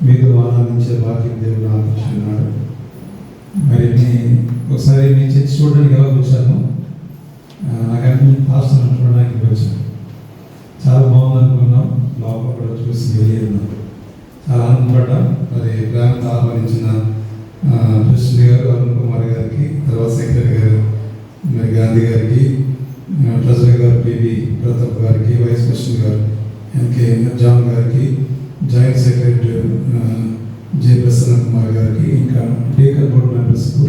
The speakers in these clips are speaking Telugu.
మీకు ఆనందించే భాగ్యం దేవుడు ఆలోచిస్తున్నాడు. మరి ఒకసారి మీ చర్చి చూడడానికి ఎలా వచ్చాను, నాకు అన్ని పాస్టర్లను చూడడానికి వచ్చాను. చాలా బాగుంది అనుకున్నాం, లోపల కూడా చూసి వెళ్ళి ఉన్నాం. చాలా ఆనందపడ్డాం. మరి ప్రేమతో ఆహ్వానించిన కృష్ణ గారు, అరుణ్ కుమార్ గారికి, తర్వాత సెక్రటరీ గారు మరి గాంధీ గారికి, ట్రెజరర్ గారు పివి ప్రతాప్ గారికి, వైస్ ప్రెసిడెంట్ గారు ఎన్కే జాన్ గారికి, joint secretary J Prasanna Kumar గారికి, ఇంకా డేకర్ బోర్డు మెంబర్స్కు,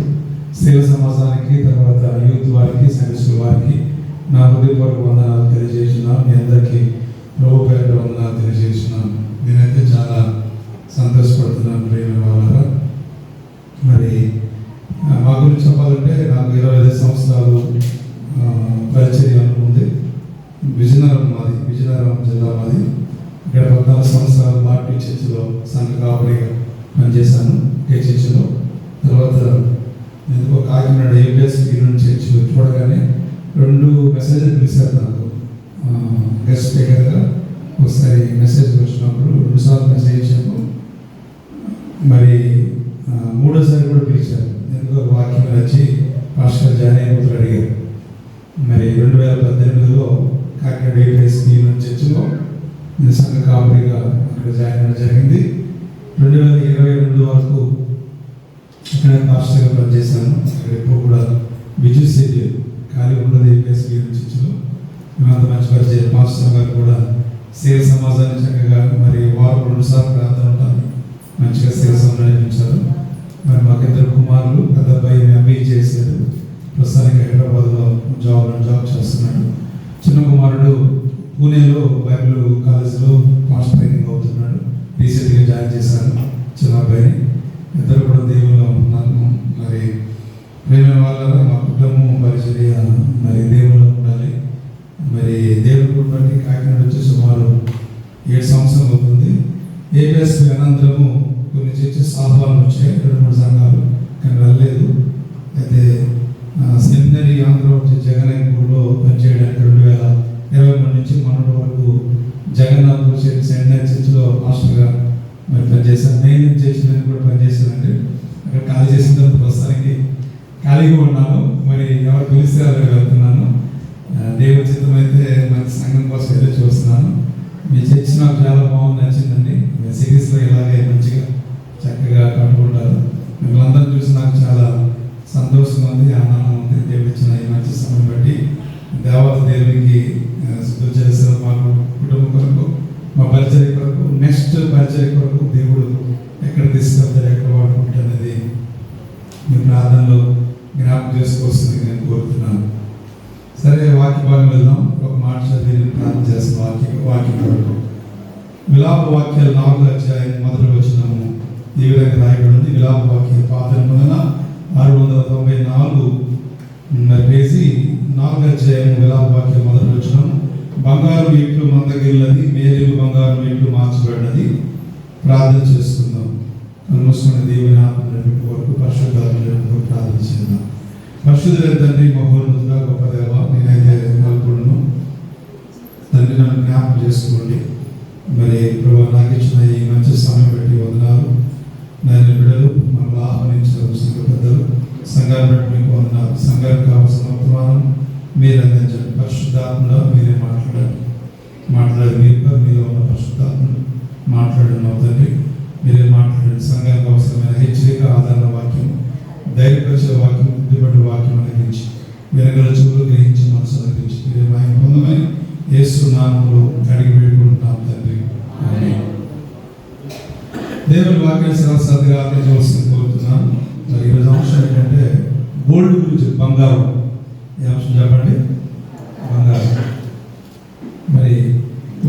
సేవ సమాజానికి, తర్వాత యూత్ వారికి, సండే స్కూల్ వారికి నా హృదయపూర్వక వందనాలు తెలియజేస్తున్నాను. మీ అందరికీ ప్రభు పేరు వందనాలు తెలియజేస్తున్నాను. నేనైతే చాలా సంతోషపడుతున్నాను ప్రేమ వాళ్ళ. మరి మా గురించి చెప్పాలంటే నాకు 25 సంవత్సరాలు పరిచర్య ఉంది. విజయనగరం జిల్లా మాది. ఇక్కడ 14 సంవత్సరాలు మార్టి చర్చిలో సంఘ కాపరిగా పనిచేశాను. చర్చిలో తర్వాత ఎందుకో కాకినాడ ఏపీఎస్ నుంచి చర్చిలో చూడగానే 2 మెసేజ్లు పిలిచారు నాకు గెస్ట్ స్పీకర్గా. ఒకసారి మెసేజ్ వచ్చినప్పుడు 2 సార్లు మెసేజ్ ఇచ్చాను. మరి 3ఓసారి కూడా పిలిచారు. ఎందుకో వాక్యం వచ్చి పాస్టర్ జాయిన్ అయిపోతారు అడిగారు. మరి 2018లో కాకినాడ ఏపీఎస్ చర్చిలో నేను సంఘ కాపరిగా అక్కడ జాయిన్ అవ్వడం జరిగింది. 2022 వరకు ఇక్కడ పాస్టర్గా పనిచేశాను. అక్కడ ఇప్పుడు కూడా బిజీ షెడ్యూల్ ఖాళీ ఉండదు. ఏపీఎస్ చర్చిలో మేమంత మంచి పరిచయం. పాస్టర్ గారు కూడా సేవ సమాజాన్ని చక్కగా మరి వారు 2 సార్లు ప్రాంతం ఉంటాను మంచిగా సేవ సమాజం నడిపించారు. మరి మాకు 2 కుమారులు, పెద్ద అబ్బాయి ఎంబీ చేశారు, ప్రస్తుతానికి హైదరాబాద్లో జాబ్ చేస్తున్నాడు. చిన్న కుమారుడు పూణేలో బైబిల్ కాలేజీలో మాస్టర్ ట్రైనింగ్ అవుతున్నాడు. రీసెంట్గా జాయిన్ చేశాను చిన్న అబ్బాయిని. 2 కూడా దేవుల్లో ఉన్నాను. మరి ప్రేమ వాళ్ళ మా కుటుంబం పరిచర్య మరి దేవుల్లో ఉండాలి. మరి దేవుడు బట్టి కాకినాడ వచ్చి సుమారు 7 సంవత్సరాలు అవుతుంది. ఏపీఎస్ అనంతరము కొన్ని చర్చెస్ ఆహ్వానం వచ్చాయి, 2-3 సంఘాలు, కానీ వెళ్ళలేదు. అయితే సెమినరీ ఆంధ్ర జగన్నాథ్పూర్లో పనిచేయడానికి 2023 నుంచి మొన్నటి వరకు జగన్నాథ్పూర్ సెమినరీ చర్చిలో మాస్టర్గా మరి పనిచేశాను. నేను చర్చిలో కూడా పనిచేశానండి. అక్కడ ఖాళీ చేసిన తర్వాత ప్రస్తుతానికి ఖాళీగా ఉన్నాను. మరి ఎవరు పిలిస్తే అక్కడికి వెళ్తున్నాను. దేవుడి చిత్తం అయితే మంచి సంఘం కోసం ఎదురు చూస్తున్నాను. మీ చర్చి నాకు చాలా బాగుంది, నచ్చిందండి. సిరీస్లో ఇలాగే మంచిగా చక్కగా కట్టుకుంటారు. మిమ్మల్ని అందరినీ చూసి నాకు చాలా సంతోషంగా ఉంది, ఆనందం ఉంది. దేవుడు ఇచ్చిన ఈ మంచి సమయం బట్టి దేవత దేవునికి శుద్ధి చేసిన మా కుటుంబం కొరకు, మా పరిచర్య కొరకు, నెక్స్ట్ పరిచర్య కొరకు దేవుడు ఎక్కడ తీసుకెళ్తారు, ఎక్కడ వాడుకుంటారనేది మీ ప్రార్థనలో జ్ఞాపకం చేసుకోవాల్సింది నేను కోరుతున్నాను. సరే, వాక్య భాగం వెళ్దాం. ఒక మాట చదివి ప్రార్థన చేస్తాం. వాక్యం కొరకు విలాప వాక్యాలు 4వ అధ్యాయం 1వ వచనము ఈ విధంగా రాయబడింది. విలాప వాక్యాలు పాత 694 పేజీ 4వ అధ్యాయం విలాప వాక్యం 1వ వచనం. బంగారం ఎట్లు మందగిల్లది, మేలు బంగారం ఎట్లు మార్చబడినది. ప్రార్థన చేసుకుందాం. కనుమూసుకున్న దేవుని ఆత్మ వరకు పరిశుద్ధాత్మ ప్రార్థన చేద్దాం. పరిశుద్ధుల తండ్రి, మహోన్నతుడా, గొప్ప దేవ, నేనైతే మల్పుడును తండ్రి, నన్ను జ్ఞాపకం చేసుకోండి. మరి ప్రభు నాకు ఇచ్చిన ఈ మంచి సమయం బట్టి వందనాలు. నేను బిడ్డలు మమ్మల్ని ఆహ్వానించిన సంఘ పెద్దలు, సంఘాన్ని బట్టి మీకు వందనాలు. సంఘానికి కావాల్సిన వర్తమానం మీరు అందించండి. పరిశుద్ధాత్మలో మీరే మాట్లాడే మీలో ఉన్న పరిశుద్ధాత్మను మాట్లాడిన తండ్రి మీరే మాట్లాడండి. సంఘానికి అవసరమైన హెచ్చరిక, ఆదరణ వాక్యం, ధైర్యపరిచే వాక్యం, బుద్ధిపడి వాక్యం అందించి వెనగల చెవులు గ్రహించి మనసు అందించి మీరే మాయం పొందమని యేసు నామములో అడిగి వేడుకుంటున్నాం తండ్రి. దేవుని వాక్యం సరస్వతిగా ఆలోచించవలసింది కోరుతున్నాను. మరి ఈరోజు అంశం ఏంటంటే గోల్డ్ గురించి, బంగారం. ఏ అంశం చెప్పండి? బంగారం. మరి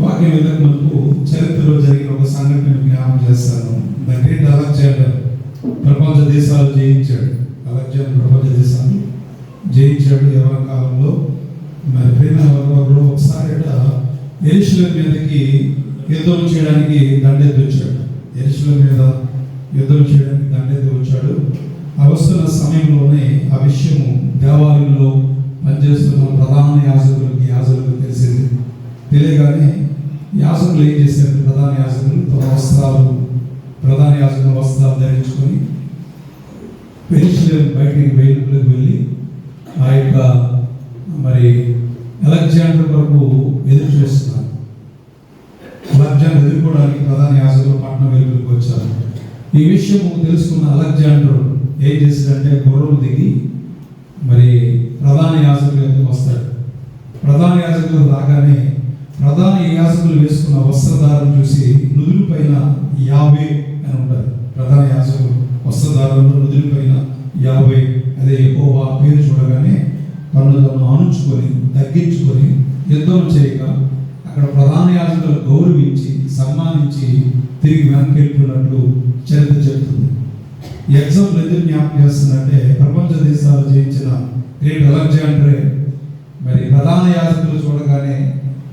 వాక్యం విధంగా మనకు చరిత్రలో జరిగిన ఒక సంఘటన జ్ఞాపకం చేస్తాను. ద గ్రేట్ అలెగ్జాండర్ ప్రపంచ దేశాలు జయించాడు. అలెగ్జాండర్ ప్రపంచ దేశాలు జయించాడు యవన కాలంలో. మరి ప్రేమ ఒకసారి యెరూషలేము మీదకి యుద్ధం చేయడానికి దండెత్తి వచ్చాడు. యెరూషలేము మీద యుద్ధం చేయడానికి దండెత్తి వచ్చాడు. ఆ వస్తున్న సమయంలోనే ఆ విషయము దేవాలయంలో పనిచేస్తున్న ప్రధాన యాజకులకు తెలిసింది. తెలియగానే యాజకులు ఏం చేశారు? ప్రధాన యాజకులు తమ వస్త్రాలు ప్రధాన యాజకుల వస్త్రాలు ధరించుకొని యెరూషలేము బయటికి వెలుపలికి వెళ్ళి ఆ యొక్క మరి అలెగ్జాండర్ కొరకు ఎదురు చూస్తున్నారు. అలెగ్జాండర్ ఎదుర్కోవడానికి ప్రధాన యాజకులు పట్టణం వెలుపలికి వచ్చారు. ఈ విషయం తెలుసుకున్న అలెగ్జాండర్ ఏం చేశాడంటే గుర్రం దిగి మరి ప్రధాన యాజకులకు వస్తాడు. ప్రధాన యాజకులు రాగానే ప్రధాన యాజకులు వేసుకున్న వస్త్రధారణ చూసి నుదురు పైన 50 అని ఉంటుంది. ప్రధాన యాజకులు వస్త్రధారణలో నుదురు పైన 50, అదే యెహోవా పేరు చూడగానే తనను అణుచుకొని తగ్గించుకొని యుద్ధం చేయక అక్కడ ప్రధాన యాజకులు గౌరవించి సన్మానించి తిరిగి వెనక్కి వెళ్ళిపోయినట్లు చరిత్ర చెప్తుంది. ఈ ఎగ్జాంపుల్ ఎందుకు జ్ఞాపకం చేస్తుందంటే ప్రపంచ దేశాలు జయించిన గ్రేట్ అలెగ్జాండరే మరి ప్రధాన యాజకులు చూడగానే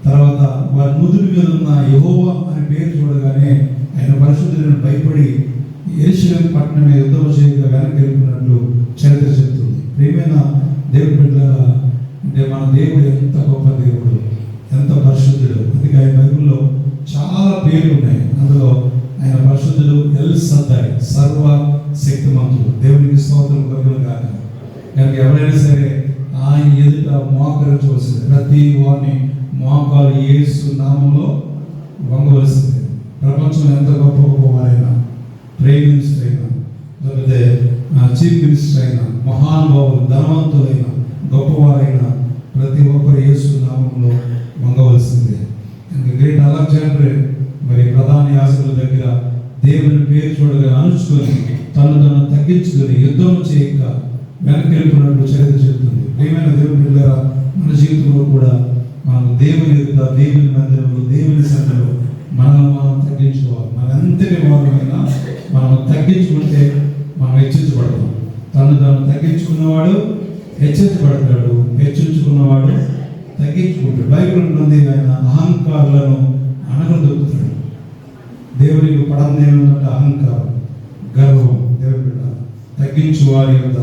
తర్వాత వారి నుదురు మీద ఉన్న యెహోవా అనే పేరు చూడగానే ఆయన పరిశుద్ధులను భయపడి యెరూషలేము పట్టణమే యుద్ధం చేయగా వెనక్కి వెళ్ళిపోయినట్లు చరిత్ర చెప్తుంది. ప్రియమైన దేవుడి బిడ్డలారా, అంటే మన దేవుడు ఎంత గొప్ప దేవుడు, ఎంత పరిశుద్ధుడు. అందుకే ఆయన బైబిల్లో చాలా పేర్లు ఉన్నాయి. అందులో ఆయన పరిశుద్ధుడు, ఎల్ సద్దాయ్, సర్వ శక్తిమంతుడు. దేవునికి స్తోత్రం కలుగును గాక. కనుక ఎవరైనా సరే ఆయన ఎదుట మోకరించవలసింది. ప్రతి వారిని మోకాలు యేసు నామంలో వంగవలసింది. ప్రపంచంలో ఎంత గొప్ప గొప్పవారైనా, ప్రైమ్ మినిస్టర్ అయినా, లేకపోతే చీఫ్ మినిస్టర్ అయినా, మహానుభావులు, ధనవంతులైన, గొప్పవారైనా ప్రతి ఒక్కరు యేసు నామంలో వంగవలసిందే. ఇంకా గ్రేట్ అలెగ్జాండర్ మరి ప్రధాన యాజకుల దగ్గర దేవుని పేరు చూడగా అణుచుకొని తను తగ్గించుకొని యుద్ధం చేయక వెనక్కి వెళ్ళిపోయినట్లు చరిత్ర చెప్తుంది. ప్రియమైన దేవుని బిడ్డలారా, మన జీవితంలో కూడా మనం దేవుని ఎదుట, దేవుని మందిరంలో, దేవుని సన్నిధిలో మనం తగ్గించుకోవాలి. మన ఎంతటి వారమైనా మనం తగ్గించుకుంటే మనం హెచ్చించబడతాం. తను తగ్గించుకున్నవాడు హెచ్చించబడతాడు, హెచ్చించుకున్నవాడు తగ్గించుకుంటాడు. బైబిల్ ఉంటుంది, ఆయన అహంకారులను అణగదొక్కుతాడు. దేవునికి పడనేమంటే అహంకారం, గర్వం. దేవుడి బిడ్డ తగ్గించు వారి యొక్క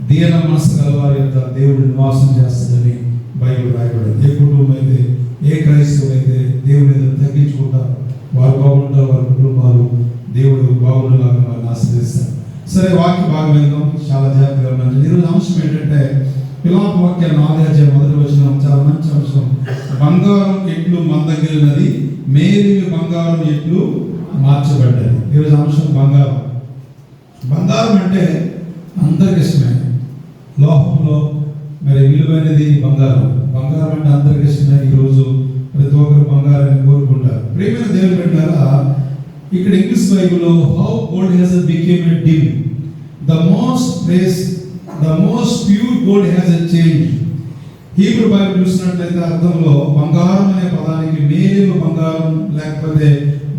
దీన మనసు గలవారి యొక్క దేవుడు నివాసం చేస్తుందని బైబిల్ రాయబడింది. ఏ కుటుంబం అయితే, ఏ క్రైస్తవులు అయితే దేవుని తగ్గించుకుంటారు, వారు బాగుంటారు, వారి కుటుంబాలు దేవుడు బాగుండేలాగా వారిని ఆశ్రయిస్తారు. సరే, వాక్య భాగం వెళ్దాం. చాలా జాగ్రత్తగా ఉన్నాను. ఈరోజు అంశం ఏంటంటే పిలాపు వాక్యాలు 4:1 చాలా మంచి అంశం. బంగారం ఎట్లు మందగిలినది, మేలిమి బంగారం ఎట్లు మార్చబడ్డది. ఈరోజు అంశం బంగారం. బంగారం అంటే అందరికి ఇష్టమే. లోహంలో మరి విలువైనది బంగారం. బంగారం అంటే అందరికి ఇష్టమే. ఈరోజు ప్రతి ఒక్కరు బంగారాన్ని కోరుకుంటారు. ప్రియమైన దేవుని బిడ్డలారా, ఇక్కడ ఇంగ్లీష్ బైబిల్లో how gold has became a dim, the most pure gold has a change. Hebrew Bible చూసినట్లయితే అర్థంలో బంగారం అనే పదానికి మేలిమి బంగారం లేకపోతే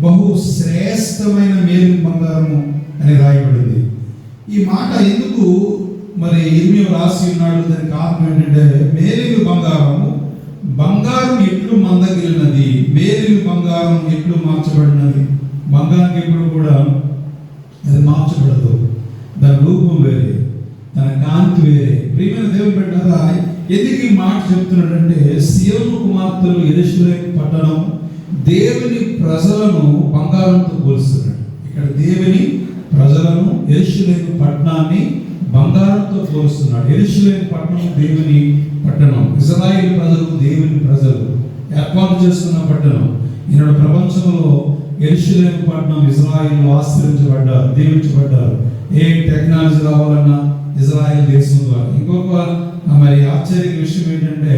బహు శ్రేష్టమైన మేలిమి బంగారము అని రాయబడింది. ఈ మాట ఎందుకు మరి ఇర్మియా రాసి ఉన్నాడు? దానికి కారణం ఏంటంటే మేలిమి బంగారము, బంగారం ఎట్లు మందగిలినది, మేలిమి బంగారం ఎట్లు మార్చబడినది. బంగారం ఎప్పుడు కూడా అది మార్చబడదు. దాని రూపం వేరే, తన కాంతి వేరే. ప్రియమైన దేవుని బిడ్డలారా, ఎందుకు ఈ మాట చెప్తున్నాడంటే సియోను కుమార్తెలు యెరూషలేము పట్టణం దేవుని ప్రజలను బంగారంతో పోలుస్తున్నాడు. ఇక్కడ దేవుని ప్రజలను, యెరూషలేము పట్టణాన్ని బంగారంతో పోలుస్తున్నాడు. యెరూషలేము పట్టణం దేవుని పట్టణం, ఇశ్రాయేలు ప్రజలు దేవుని ప్రజలు ఏర్పాటు చేసుకున్న పట్టణం. ఈనాడు ప్రపంచంలో యెరూషలేము పట్టణం ఇశ్రాయేలు ఆశ్రయించబడ్డారు, దీవించబడ్డారు. ఏ టెక్నాలజీ రావాలన్నా ఇజ్రాయెల్ దేశం ద్వారా. ఇంకొక మరి ఆశ్చర్య విషయం ఏంటంటే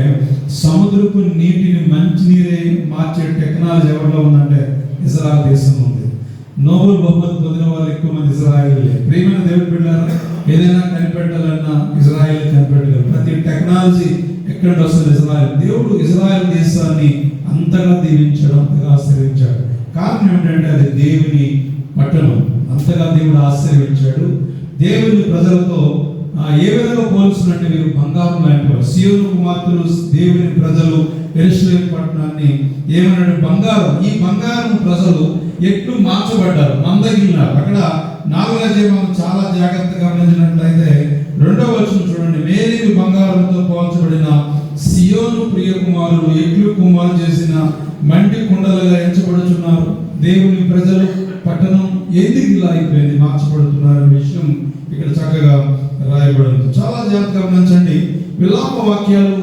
సముద్రపు నీటిని మంచి నీరే మార్చే టెక్నాలజీ ఎవరిలో ఉందంటే ఇజ్రాయెల్ దేశం ఉంది. నోబెల్ బహుమతి పొందిన వాళ్ళు ఎక్కువ మంది ఇజ్రాయేలే. ప్రియమైన దేవుని బిడ్డలారా, ఏదైనా కనిపెట్టాలన్నా ఇజ్రాయెల్ కనిపెట్టగలరు. ప్రతి టెక్నాలజీ ఎక్కడ వస్తుంది? ఇజ్రాయెల్. దేవుడు ఇజ్రాయెల్ దేశాన్ని అంతగా దీవించాడు, అంతగా ఆశీర్వించాడు. కారణం ఏంటంటే అది దేవుని పట్టణం. అంతగా దేవుడు ఆశీర్వించాడు. దేవుని ప్రజలతో ఏ విధంగా పోల్చున్నట్టు వీరు బంగారం లాంటి వారు. సియోను కుమార్తెలు దేవుని ప్రజలు యెరూషలేము పట్టణాన్ని ఏమన్నాడు? బంగారం. ఈ బంగారం ప్రజలు ఎట్లు మార్చబడ్డారు, మందగిలినారు. అక్కడ 4వ మనం చాలా జాగ్రత్తగా గమనించినట్లయితే 2వ వచనం చూడండి. మేలిమి బంగారంతో పోల్చబడిన సియోను ప్రియ కుమారులు ఎట్లు కుమారు చేసిన మంటి కుండలుగా ఎంచబడుచున్నారు. దేవుని ప్రజలు పట్టణం ఎందుకు ఇలా అయిపోయింది, మార్చబడుతున్నారు విషయం ఇక్కడ చక్కగా రాయబడింది. చాలా జాగ్రత్తగా గమనించండి. విలాప వాక్యాలు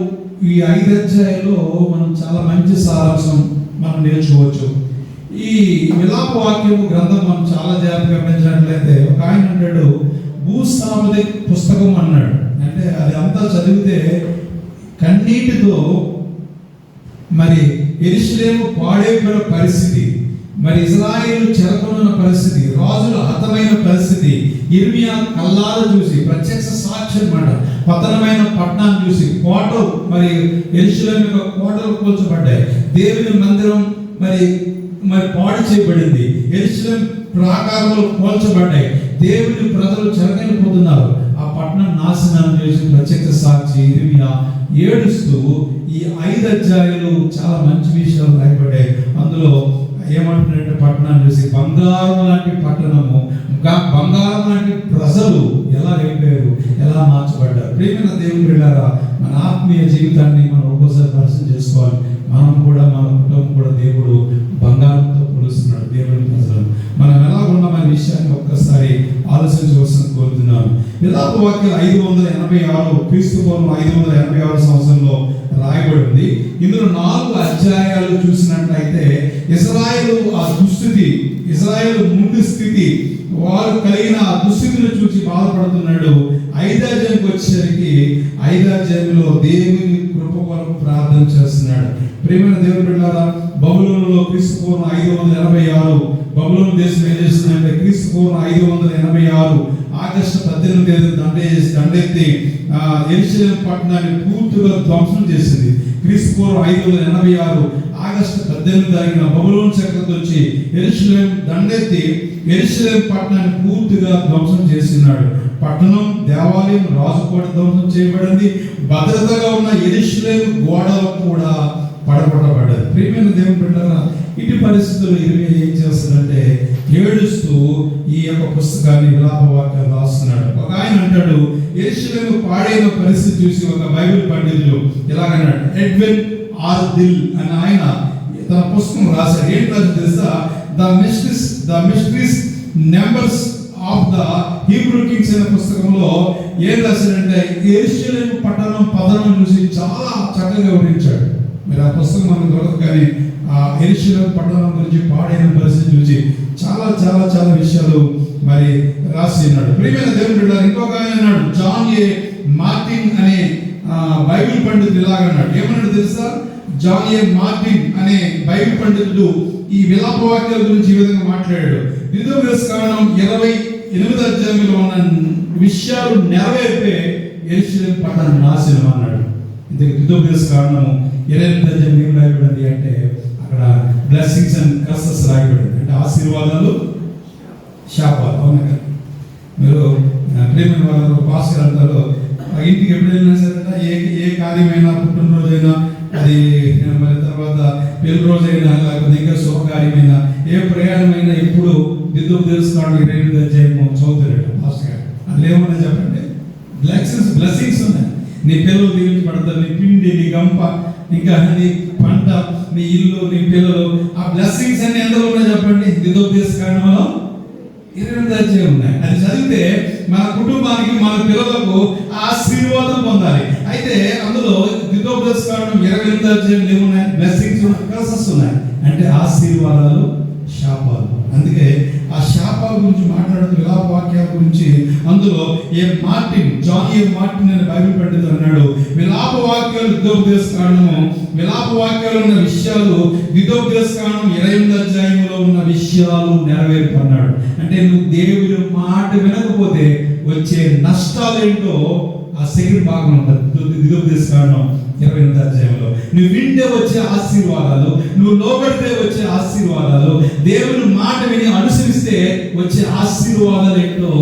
ఈ 5 అధ్యాయాల్లో మనం చాలా మంచి సారాంశం మనం నేర్చుకోవచ్చు. ఈ విలాప వాక్యము గ్రంథం మనం చాలా జాగ్రత్తగా గమనించినట్లయితే ఒక ఆయన అంటాడు భూస్థాపన పుస్తకం అన్నాడు. అంటే అది అంతా చదివితే కన్నీటితో మరి యెరూషలేము పాడైపోయిన పరిస్థితి, మరి ఇజ్రాయేలు చెరకొన్న పరిస్థితి, రాజుల హతమైన పరిస్థితి, ఇర్మియా కల్లారా చూసి ప్రత్యక్ష సాక్ష్యం అన్నమాట, పతనమైన పట్టణాన్ని చూసి కోటలు, మరి యెరూషలేము యొక్క కోటలు కూల్చబడ్డాయి, దేవుని మందిరం మరి పాడు చేయబడింది, యెరూషలేము ప్రాకారాలు కూల్చబడ్డాయి, దేవుని ప్రజలు చెరకెళ్ళిపోతున్నారు, ఆ పట్టణం నాశనం చేసి ప్రత్యక్ష సాక్షి ఇర్మియా ఏడుస్తూ ఈ 5 అధ్యాయాలు చాలా మంచి విషయాలు రాయబడ్డాయి. అందులో ఏమంటున్నారంటే పట్టణాన్ని చూసి బంగారం లాంటి పట్టణము, బంగారం లాంటి ప్రజలు ఎలా అయిపోయారు, ఎలా మార్చబడ్డారు. ప్రియమైన దేవుని బిడ్డలారా, మన ఆత్మీయ జీవితాన్ని మనం ఒక్కోసారి పరిశీలన చేసుకోవాలి. మనం కూడా మన కుటుంబం కూడా దేవుడు బంగారంతో పోలుస్తున్నాడు. దేవుని ప్రజలు మనం ఎలా ఉన్నామనే విషయాన్ని ఒక్కసారి ఆలోచించవలసిన కోరుతున్నాను. విలాప వాక్యాలు 586 క్రీస్తు పూర్వం 586 సంవత్సరంలో రాయబడింది. ఇందులో 4 అధ్యాయాలు చూసినట్లయితే ఇశ్రాయేలు ఆ దుస్థితి, ఇశ్రాయేలు ముందు స్థితి, వారు కలిగిన ఆ దుస్థితిని చూసి బాధపడుతున్నాడు. 5వ అధ్యాయానికి వచ్చేసరికి 5వ అధ్యాయంలో దేవుని కృప కొరకు ప్రార్థన చేస్తున్నాడు. ప్రియమైన దేవుని బిడ్డలారా, బబులోనులో క్రీస్తు పూర్వం 586 బబులోను దేశం ఏం చేస్తుందంటే క్రీస్తు పూర్వం 586 ఆగస్టు 18 దండెత్తి యెరూషలేము పట్టణాన్ని పూర్తిగా ధ్వంసం చేసింది. క్రీస్తు పూర్వం 586 ఆగస్టు 18 తారీఖున బబులోను చక్రవర్తి వచ్చి యెరూషలేము దండెత్తి యెరూషలేము పట్టణాన్ని పూర్తిగా ధ్వంసం చేస్తున్నాడు. పట్టణం, దేవాలయం, రాజు కూడా ధ్వంసం చేయబడింది. భద్రతగా ఉన్న యెరూషలేము గోడలు కూడా పడగొట్టబడ్డారు. ప్రియమైన దేవుని బిడ్డలారా, ఇటు పరిస్థితుల్లో ఇర్మియా ఏం చేస్తాడంటే ఏడుస్తూ ఈ యొక్క పుస్తకాన్ని విలాప వాక్యాలు రాస్తున్నాడు. ఒక ఆయన అంటాడు యెరూషలేము పాడైన పరిస్థితి చూసి ఒక బైబిల్ పండితులు ఇలాగన్నాడు. ఎడ్విన్ ఆర్ దిల్ అనే ఆయన తన పుస్తకం రాశాడు. ఏంటి రాసి తెలుసా? The mysteries numbers of the Hebrew Kings అనే పుస్తకంలో ఏం రాశాడంటే యెరూషలేము పట్టణం పతనం చూసి చాలా చక్కగా వివరించాడు. మీరు ఆ పుస్తకం మనకు దొరకదు, కానీ ఆ యెరూషలేము పట్టణం గురించి పాడైన పరిస్థితి చూసి చాలా చాలా చాలా విషయాలు మరి రాసి ఉన్నాడు. ప్రియమైన దేవుని బిడ్డలారా, ఇంకొక ఆయన అన్నాడు జాన్ ఏ మార్టిన్ అనే బైబిల్ పండితుడు ఇలాగన్నాడు. ఏమన్నాడు తెలుసా? జాన్ ఏ మార్టిన్ అనే బైబిల్ పండితుడు ఈ విలాప వాక్యాల గురించి ఈ విధంగా మాట్లాడాడు. ద్వితీయోపదేశకాండం 28వ అధ్యాయంలో ఉన్న విషయాలు నెరవేర్పే యెరూషలేము పట్టణం నాశనం అన్నాడు. ఇందుకు ద్వితీయోపదేశకాండం 28వ అధ్యాయం ఏం రాయబడింది అంటే అక్కడ బ్లెస్సింగ్స్ అండ్ కర్సెస్ రాయబడింది. అంటే ఆశీర్వాదాలు, శాపాలు. అవునా కదా? మీరు ప్రేమ వాళ్ళు పాస్టర్ అంటారు ఇంటికి ఎప్పుడైనా సరే ఏ కార్యమైనా, పుట్టినరోజైనా, అది మరి తర్వాత పెళ్లి రోజైనా, లేకపోతే ఇంకా శుభకార్యమైనా, ఏ ప్రయాణమైనా ఎప్పుడు ద్వితీయోపదేశకాండం 28వ అధ్యాయం చదువుతారట పాస్టర్ గారు. అందులో ఏమన్నా చెప్పండి, బ్లెస్సింగ్స్ ఉన్నాయి. నీ పిల్లలు దీవించబడతారు, నీ పిండి, నీ గంప, ఇంకా నీ పంట, నీ ఇల్లు, నీ పిల్లలు, ఆ బ్లెస్సింగ్స్ అన్ని ఎందులో ఉన్నాయి చెప్పండి? ద్వితీయోపదేశకాండంలో 28వ అధ్యాయం ఉన్నాయి. అది చదివితే మన కుటుంబానికి, మన పిల్లలకు ఆశీర్వాదం పొందాలి. అయితే అందులో ద్వితీయోపదేశకాండం 28వ అధ్యాయం ఏమున్నాయి? బ్లెస్సింగ్స్, కర్సెస్ ఉన్నాయి. అంటే ఆశీర్వాదాలు, శాపాలు. అందుకే ఆ శాపాల గురించి మాట్లాడుతూ విలాప వాక్యాల గురించి అందులో జాన్ ఏ మార్టిన్ అనే బైబిల్ పండితుడు అన్నాడు, విలాప వాక్యాలు ద్వితీయోపదేశకాండము, విలాప వాక్యాలు ఉన్న విషయాలు ద్వితీయోపదేశకాండం 28వ అధ్యాయంలో ఉన్న విషయాలు నెరవేర్పు అన్నాడు. అంటే నువ్వు దేవుని మాట వినకపోతే వచ్చే నష్టాలేంటో ఆ సెకండ్ భాగం ఉంటుంది ద్వితీయోపదేశకాండం 28వ అధ్యాయంలో. నువ్వు వింటే వచ్చే ఆశీర్వాదాలు, నువ్వు లోబడితే వచ్చే ఆశీర్వాదాలు, దేవుని మాట విని అనుసరిస్తే వచ్చే ఆశీర్వాదాలు ఏంటో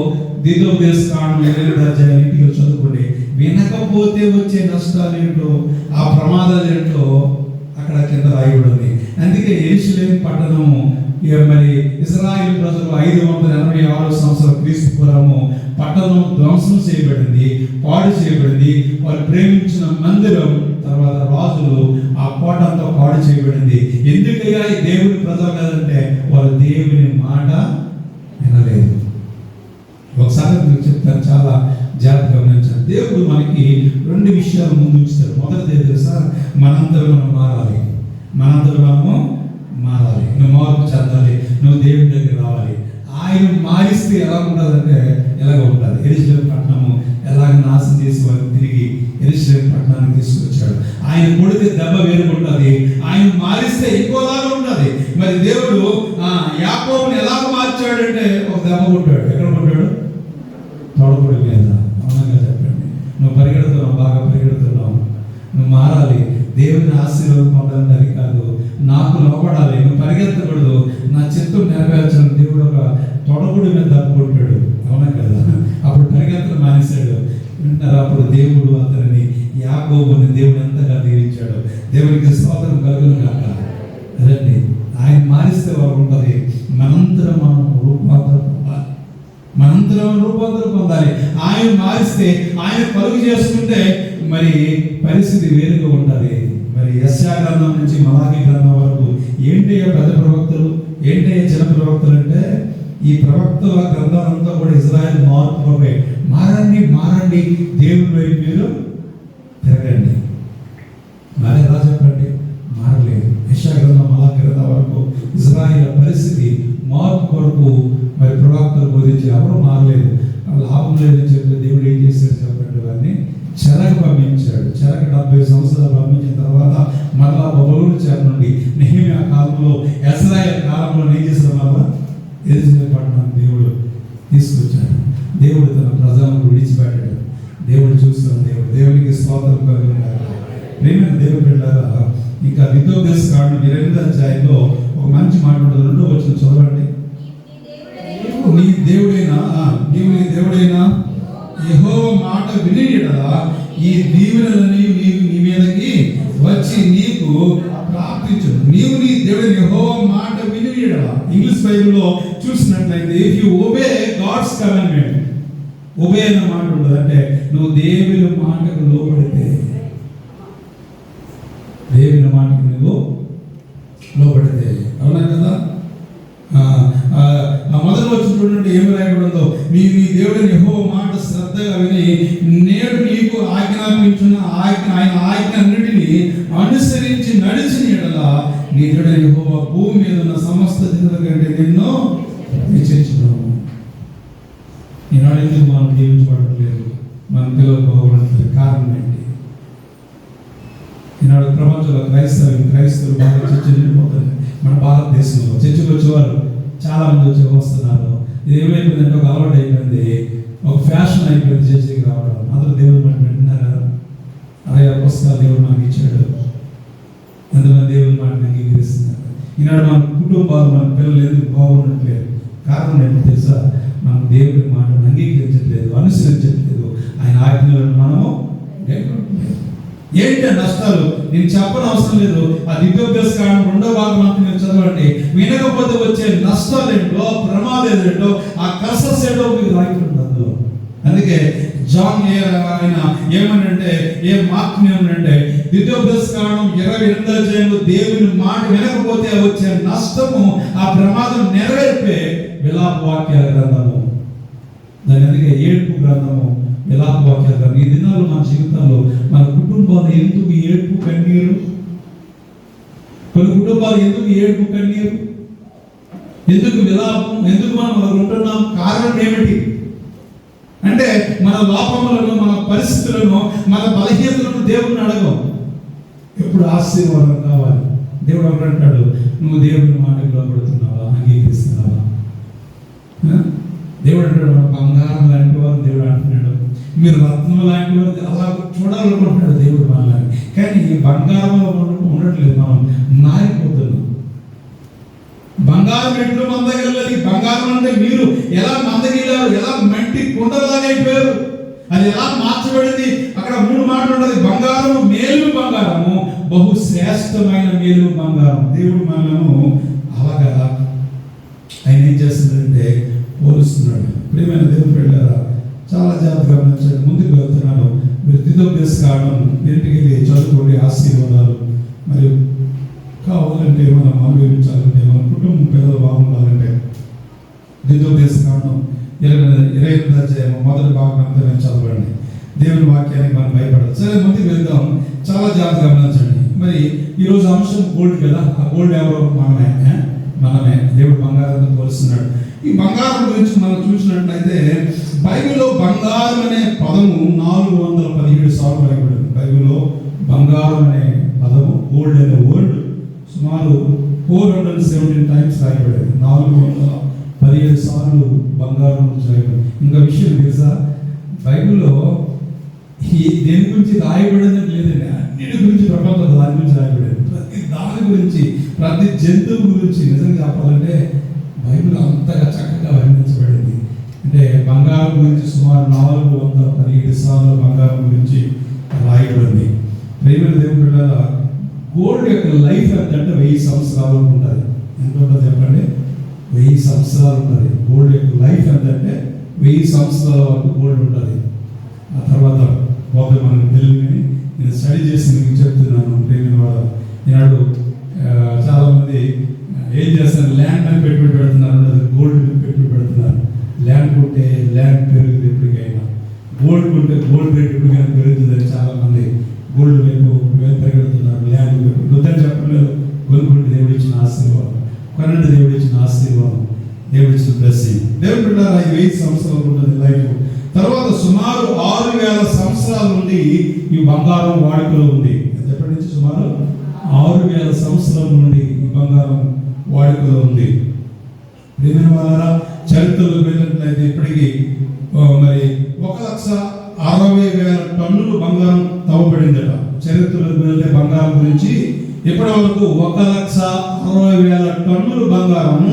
ద్వితీయోపదేశకాండం 28వ అధ్యాయం ఇంటికి చదువుకోండి. వినకపోతే వచ్చే నష్టాలు ఏంటో, ఆ ప్రమాదాలు ఏంటో అక్కడ కింద రాయబడింది. అందుకే యెరూషలేము పట్టణము మరి ఇశ్రాయేలు ప్రజలు 586 సంవత్సరం క్రీస్తు పూర్వము పట్టణం ధ్వంసం చేయబడింది, పాడు చేయబడింది. వారు ప్రేమించిన మందిరం, తర్వాత రాజులు ఆ కోట అంతా పాడు చేయబడింది. ఎందుకయ్యా ఈ దేవుని ప్రజలు కదంటే వారు దేవుని మాట వినలేదు. ఒకసారి మీకు చెప్తాను, చాలా జాగ్రత్తగా గమనించాలి. దేవుడు మనకి 2 విషయాలు ముందు ఉంచుతాడు. మొదటిది తెలుసా, మనందరూ మనం మారాలి. మనందరూ మనము మారాలి. నువ్వు మార్పు చెందాలి, నువ్వు దేవుడి దగ్గర రావాలి. ఆయన మారిస్తే ఎలా ఉంటుందంటే ఎలాగ ఉంటుంది. యెరూషలేము పట్టణము ఎలాగ నాశనం చేసి వారిని తిరిగి యెరూషలేము పట్టణానికి తీసుకొచ్చాడు. ఆయన కొడితే దెబ్బ వేరుకుంటుంది, ఆయన మారిస్తే ఇంకోలాగా ఉంటుంది. మరి దేవుడు యాకోబుని ఎలాగ మార్చాడంటే ఒక దెబ్బ కొట్టాడు. ఎక్కడ కొట్టాడు? తొడగొడి మీద. అవునంగా చెప్పండి. నువ్వు పరిగెడుతున్నావు, బాగా పరిగెడుతున్నావు, నువ్వు మారాలి. దేవుని ఆశీర్వాదం పొందాలని అది కాదు, నాకు లోపడాలి. నువ్వు పరిగెత్తకూడదు, నా చిత్తం నెరవేర్చాలని దేవుడు ఒక తొడగుడి మీద దెబ్బ కొట్టాడు. అవునా కదా? అప్పుడు పరిగెత్తడం మానేశాడు. వింటారా? అప్పుడు దేవుడు అతనిని, యాకోబుని దేవుడు ఎంతగా దీవించాడు. దేవునికి స్తోత్రం కలుగును గాక. అదండి, ఆయన మారిస్తే వాళ్ళు ఉంటుంది. మనంతరం మనం రూపాంతరం పొందాలి. మనంతరం రూపాంతరం పొందాలి. ఆయన మారిస్తే, ఆయన కలుగు చేసుకుంటే మరి పరిస్థితి వేరుగా ఉంటుంది. మరి యెషయా గ్రంథం నుంచి మలాకీ గ్రంథం వరకు ఏంటయ్యా పెద్ద ప్రవక్తలు, ఏంటయ్యా చిన్న ప్రవక్తలు అంటే, ఈ ప్రవక్తల గ్రంథాలంతా కూడా ఇజ్రాయెల్ మార్పు కొరకే. మారండి, మారండి, దేవుని వైపు మీరు తిరగండి. మరి ఎలా చెప్పండి? మారలేదు. యెషయా గ్రంథం మలాకీ గ్రంథం వరకు ఇజ్రాయెల్ పరిస్థితి మార్పు కొరకు మరి ప్రవక్తలు బోధించి ఎవరు మారలేదు. లాభం లేదని చెప్పి దేవుడు ఏం చేశాడు చెప్పండి? వారిని చెరకు పంపించాడు. చెరకు 70 సంవత్సరాలు పంపించిన తర్వాత మరలా బబులోను చెర నుండి నెహెమ్యా కాలంలో, ఇశ్రాయేలు కాలంలో ఏం చేసిన వల్ల యెరూషలేము పట్టణాన్ని దేవుడు తీసుకొచ్చాడు. దేవుడు తన ప్రజలను విడిచిపెట్టాడు. దేవుడు చూస్తున్నాడు. దేవునికి స్తోత్రం కలుగును గాక. ప్రియమైన దేవుని బిడ్డలారా, ఇంకా ద్వితోపదేశకాండం 8వ అధ్యాయంలో ఒక మంచి మాట ఉంటుంది. 2వ వచనం చదవండి. నీ దేవుడైనా యెహోవా మాట విని యెడల ఈ దీవెనలన్నీ నీ మీదకి వచ్చి నీకు ప్రాప్తించును. నీవు నీ దేవుడైన యెహోవా మాట విని యెడల, ఇంగ్లీష్ బైబిల్లో చూసినట్లయితే if you obey God's commandment, obey అన్న మాట ఉండదు. అంటే నువ్వు దేవుని మాటకు లోబడితే, దేవుని మాటకు నువ్వు లోబడితే. అవునా కదా? మొదటి వచ్చిన చూడండి ఏమి రాయబడిందో, నీ దేవుడిని యెహోవా మాట శ్రద్ధగా విని నేడు నీకు ఆజ్ఞాపించిన ఆయన ఆజ్ఞ అన్నిటినీ అనుసరించి నడిచిన యెడల నీ దేవుడైన యెహోవా భూమి మీద ఉన్న సమస్త జనుల కంటే నిన్ను హెచ్చించును. ఈనాడు ఎందుకు మనం దీవించబడట్లేదు? మన పిల్లలు బాగుపడట్లేదు. కారణం ఏంటి? ఈనాడు ప్రపంచంలో క్రైస్తవులు బాగా చర్చలు వెళ్ళిపోతుంది. మన భారతదేశంలో చర్చకు వచ్చేవారు చాలా మంది వస్తున్నారు. ఇది ఏమైపోయిందంటే ఒక అలవాటు అయిపోయింది, ఒక ఫ్యాషన్ అయిపోయింది చర్చకి రావడం. అందరూ దేవుడు మాట వింటున్నారా? అదే పుస్తకాలు దేవుడు మనకి ఇచ్చాడు. ఎంతమంది దేవుడి మాటను అంగీకరిస్తున్నారు? ఈనాడు మన కుటుంబాలు, మన పిల్లలు ఎందుకు బాగుండట్లేదు? కారణం ఏంటో తెలుసా? మనం దేవుడి మాటను అంగీకరించట్లేదు, అనుసరించట్లేదు. ఆయన ఆజ్ఞలను మనము ఏంటి నష్టాలు? నేను చెప్పని అవసరం లేదు. ఆ ద్వితోపదేశకాండం 2వ భాగం అంతా మీరు చదవండి. వినకపోతే వచ్చే నష్టాలు ఏంటో, ప్రమాదాలు ఏంటో, ఆ కసస్ ఏంటో మీకు రాయిపోతుంది అందులో. అందుకే జాన్ ఆయన ఏమనంటే, మార్క్ ఏమనంటే, ద్వితోపదేశకాండం 28వ అధ్యాయంలో దేవుని మాట వినకపోతే వచ్చే నష్టము, ఆ ప్రమాదం నెరవేర్పే విలాప వాక్యాల గ్రంథము. దాని అందుకే ఏడుపు గ్రంథము, విలాప వాక్యాల గ్రంథం. ఈ దినాలు మన జీవితంలో, మన కుటుంబాలు ఎందుకు ఏడుపు కన్నీరు? కొన్ని కుటుంబాలు ఎందుకు ఏడుపు కన్నీరు? ఎందుకు విలాపం? ఎందుకు మనం అలా ఉంటున్నాం? కారణం ఏమిటి అంటే, మన లోపములను, మన పరిస్థితులను, మన బలహీనతలను దేవుడిని అడగం. ఎప్పుడు ఆశీర్వాదం కావాలి. దేవుడు ఎవరంటాడు? నువ్వు దేవుని మాటకు లోబడుతున్నావా, అంగీకరిస్తున్నావా? దేవుడు అంటాడు, మన బంగారం లాంటి వారు దేవుడు అంటున్నాడు. మీరు రత్నం లాంటి వారు అలా చూడాలనుకుంటున్నాడు దేవుడు మనల్ని. కానీ బంగారంలో ఉండట్లేదు, మనం మారిపోతున్నాం. బంగారం ఎట్లు మందగిల్లది? బంగారం అంటే మీరు ఎలా మందగిల్లారు, ఎలా మంటి కుండలాగా అయిపోయారు, అది ఎలా మార్చబడింది. అక్కడ 3 మాటలు ఉన్నది. బంగారము, మేలు బంగారము, బహు శ్రేష్టమైన మేలు బంగారం. దేవుడు మనము అలాగా ఆయన ఏం చేస్తుందంటే పోలుస్తున్నాడు. ప్రియమైన దేవుని బిడ్డలారా, చాలా జాగ్రత్తగా గమనించండి. ముందుకు వెళ్తున్నాను. మీరు ద్వితోపదేశకాండం ఇంటికి వెళ్ళి చదువుకోండి. ఆశీర్వాదాలు మరియు కావాలంటే మనం అనుభవించాలంటే, మన కుటుంబం పిల్లలు బాగుండాలంటే ద్వితోపదేశ అర్థమైన చదవండి. దేవుని వాక్యానికి మనం భయపడాలి. సరే, ముందుకు వెళ్దాం. చాలా జాగ్రత్త గమనించండి. మరి ఈరోజు అంశం గోల్డ్ కదా. ఆ గోల్డ్ ఎవరో మనమే. దేవుడు బంగారంతో పోలుస్తున్నాడు. ఈ బంగారం గురించి మనం చూసినట్లయితే బైబిల్లో బంగారం అనే పదము 417 సార్లు రాయబడింది. బైబిల్లో బంగారం అనే పదము, గోల్డ్ అనే వర్డ్ సుమారు 417 టైమ్స్ రాయబడింది. 417 సార్లు బంగారం గురించి రాయబడింది. ఇంకా విషయం తెలుసా, బైబిల్లో దేని గురించి రాయబడిందని లేదండి, అన్నిటి గురించి, ప్రపంచంలో దాని గురించి రాయబడింది. ప్రతి దాని గురించి, ప్రతి జంతువు గురించి. నిజంగా చెప్పాలంటే బైబిల్ అంతగా చక్కగా వర్ణించబడింది. అంటే బంగారం గురించి సుమారు 417 సార్లు బంగారం గురించి రాయబడింది. ప్రేమ దేవుని బిడ్డల, గోల్డ్ యొక్క లైఫ్ ఎంతంటే 1000 సంవత్సరాలు ఉంటుంది. ఎంత ఉంటుంది చెప్పండి? 1000 సంవత్సరాలు ఉంటుంది. గోల్డ్ యొక్క లైఫ్ ఎంతంటే 1000 సంవత్సరాల వరకు గోల్డ్ ఉంటుంది. ఆ తర్వాత పోతే మనకు తెలియని నేను స్టడీ చేసి మీకు చెప్తున్నాను. ప్రేమ వాళ్ళ ఈనాడు చాలామంది ఏం చేస్తారు, ల్యాండ్ అని పెట్టుబడి పెడుతున్నారు, గోల్డ్ పెట్టుబడి పెడుతున్నారు. ల్యాండ్ కొంటే ల్యాండ్ పెరుగుతుంది ఎప్పటికైనా, గోల్డ్ కొంటే గోల్డ్ రేట్ ఎప్పటికైనా పెరుగుతుందని చాలామంది గోల్డ్ వైపు పరిగెడుతున్నారు. ల్యాండ్ వైపు వద్దని చెప్పలేదు. కొనుక్కుంటే దేవుడు ఇచ్చిన ఆశీర్వాదం, కొనంటే దేవుడు ఇచ్చిన ఆశీర్వాదం, దేవుడు ఇచ్చిన బ్లెస్సింగ్. దేవుడు బిడ్డలారా, 5 సంవత్సరాలు ఉంటుంది లైఫ్. తర్వాత సుమారు 6000 సంవత్సరాల నుండి ఈ బంగారం వాడుకలో ఉంది. ఎప్పటి నుంచి? సుమారు 6000 సంవత్సరాల నుండి ఈ బంగారం వాడుకలో ఉంది. ప్రియమైన వారా, చరిత్రలో వెళ్ళినట్లయితే ఇప్పటికీ మరి 1,60,000 టన్నులు బంగారం తవ్వబడిందట. చరిత్రలోకి వెళ్తే బంగారం గురించి ఇప్పటి వరకు 1,60,000 టన్నులు బంగారము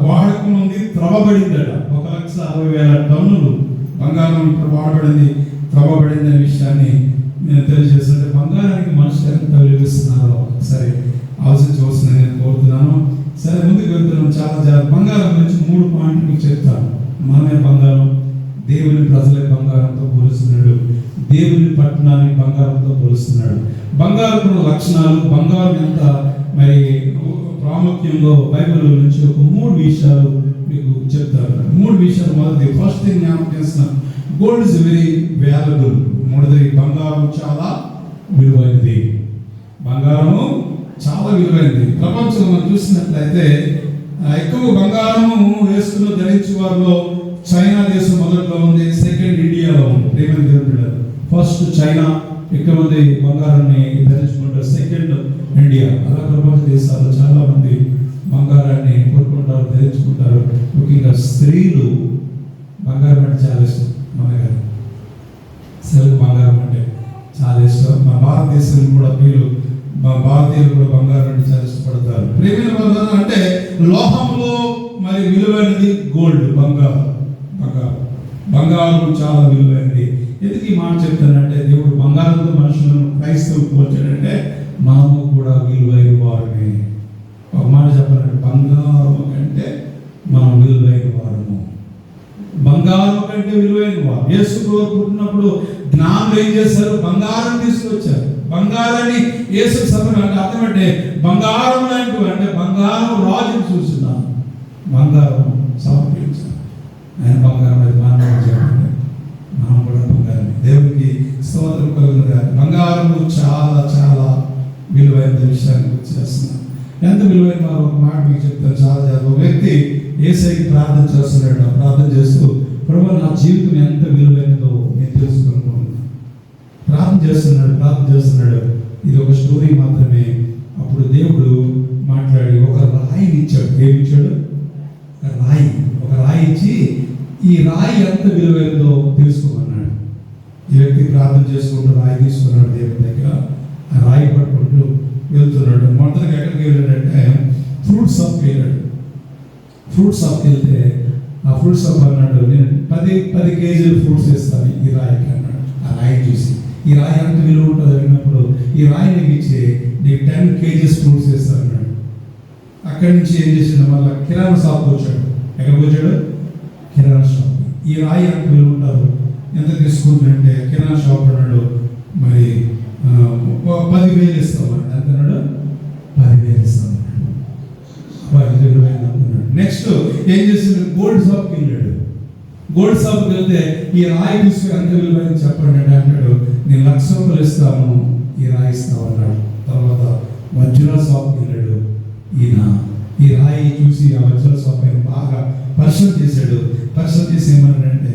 వాడకం ఉంది, త్రవ్వబడిందట. 1,60,000 టన్నులు బంగారం ఇప్పుడు వాడబడింది, త్రవ్వబడింది అనే విషయాన్ని నేను తెలియజేస్తుంటే బంగారానికి మనుషులు ఎంత విలువిస్తున్నారో సరే ఆలోచించవలసిందని నేను కోరుతున్నాను. సరే, ముందుకు వెళ్తున్నాను. చాలా బంగారం గురించి 3 పాయింట్లు మీకు చెప్తాను. మనమే బంగారం, దేవుని ప్రజలే బంగారంతో పోలుస్తున్నాడు, దేవుని పట్టణాన్ని బంగారంతో పోలుస్తున్నాడు. బంగారం లక్షణాలు, బంగారం ఎంత మరి ప్రాముఖ్యంలో బైబిల్ నుంచి ఒక 3 విషయాలు మీకు చెప్తాను. 3 విషయాలు. మొదటి, ఫస్ట్ థింగ్ జ్ఞాపకం చేస్తున్నాను, గోల్డ్ ఇస్ వెరీ వాల్యుబుల్. మొదటి, బంగారం చాలా విలువైనది. బంగారము చాలా విలువైనది. ప్రపంచంలో మనం చూసినట్లయితే ఎక్కువ బంగారము వేసుకుని ధరించే వారిలో చైనా దేశం మొదట్లో ఉంది, సెకండ్ ఇండియాలో ఉంది. ప్రేమ దేవుడు, ఫస్ట్ చైనా ఎక్కువ మంది బంగారాన్ని ధరించుకుంటారు, సెకండ్ ఇండియా. అలా ప్రపంచ దేశాల్లో చాలా మంది బంగారాన్ని కోరుకుంటారు, ధరించుకుంటారు. ముఖ్యంగా స్త్రీలు బంగారం అంటే చాలా ఇష్టం. మన గారు స్త్రీలకు బంగారం అంటే చాలా ఇష్టం. మా భారతదేశంలో కూడా భారతీయులు కూడా బంగారం అంటే చాలా ఇష్టపడతారు. ప్రేమైన బంగారం అంటే లోహంలో మరి విలువైనది గోల్డ్, బంగారం చాలా విలువైనది. ఎందుకు ఈ మాట చెప్తానంటే, దేవుడు బంగారంతో మనుషులను క్రైస్తవులు పోల్చాడంటే మనము కూడా విలువైన వారమే. ఒక మాట చెప్పాలంటే, బంగారం కంటే మనం విలువైన వారము. బంగారం కంటే విలువైన వారు. యేసు పుట్టినప్పుడు జ్ఞానులు ఏం చేశారు? బంగారం తీసుకొచ్చారు. బంగారాన్ని యేసు సభను అంటే అర్థం అంటే బంగారం లాంటి, అంటే బంగారం రాజును చూస్తున్నాను, బంగారం సమర్పించాను. ఆయన బంగారం అది మనం చెప్పండి, మనం కూడా బంగారం. దేవునికి స్తోత్రం కలుగునుగా. బంగారము చాలా చాలా విలువైన విషయాన్ని గుర్తు చేస్తున్నాను. ఎంత విలువైన వారు ఒక మాట మీకు చెప్తాను. చాలా ఒక వ్యక్తి యేసయ్యకి ప్రార్థన చేస్తున్నాడు. ప్రార్థన చేస్తూ, ప్రభువా నా జీవితం ఎంత విలువైనదో నేను తెలుసుకుంటున్నాను. ప్రార్థన చేస్తున్నాడు. ఇది ఒక స్టోరీ మాత్రమే. అప్పుడు దేవుడు మాట్లాడి ఒక రాయిని ఇచ్చాడు. ఏమిచ్చాడు? ఒక రాయి ఇచ్చి, ఈ రాయి ఎంత విలువైనదో తెలుసుకోమన్నాడు. ఈ వ్యక్తి ప్రార్థన చేసుకుంటూ రాయి తీసుకున్నాడు దేవుని దగ్గర. ఆ రాయి పట్టుకుంటూ వెళ్తున్నాడు. మొదటిగా ఎక్కడికి వెళ్ళాడంటే ఫ్రూట్స్ షాప్కి వెళ్ళాడు. ఫ్రూట్స్ షాప్కి వెళ్తే ఆ ఫ్రూట్స్ షాప్ అన్నాడు, నేను 10 కేజీలు ఫ్రూట్స్ ఇస్తాను ఈ రాయికి అన్నాడు. ఆ రాయి చూసి, ఈ రాయి ఎంత విలువ ఉంటుంది అడిగినప్పుడు, ఈ రాయి నీకు ఇచ్చి నీకు 10 కేజీస్ ఫ్రూట్స్ ఇస్తాను అన్నాడు. అక్కడి నుంచి ఏం చేసిండు? మళ్ళీ కిరాణా షాప్కి వచ్చాడు. ఎక్కడికి వచ్చాడు? కిరాణా షాప్. ఈ రాయి ఎంత విలువ ఉంటారు, ఎంత తీసుకుంటుంటే కిరాణా షాప్ అన్నాడు, మరి 10,000 ఇస్తామన్నాడు. ఎంత అన్నాడు? 10,000 ఇస్తామన్నాడు. నెక్స్ట్ ఏం చేసిండు? గోల్డ్ షాప్కి వెళ్ళాడు. గోల్డ్ షాప్కి వెళ్తే ఈ రాయి తీసుకుని ఎంత విలువైంది చెప్పండి అంటే అన్నాడు, నేను 1,00,000 రూపాయలు ఇస్తాను, ఈ రాయి ఇస్తావు అన్నాడు. తర్వాత వజ్రాల షాప్కి వెళ్ళాడు. ఈయన ఈ రాయి చూసి ఆ వజ్రాల షాప్ ఆయన బాగా పరిశీలన చేశాడు. పరిశీలన చేసి ఏమన్నాడంటే,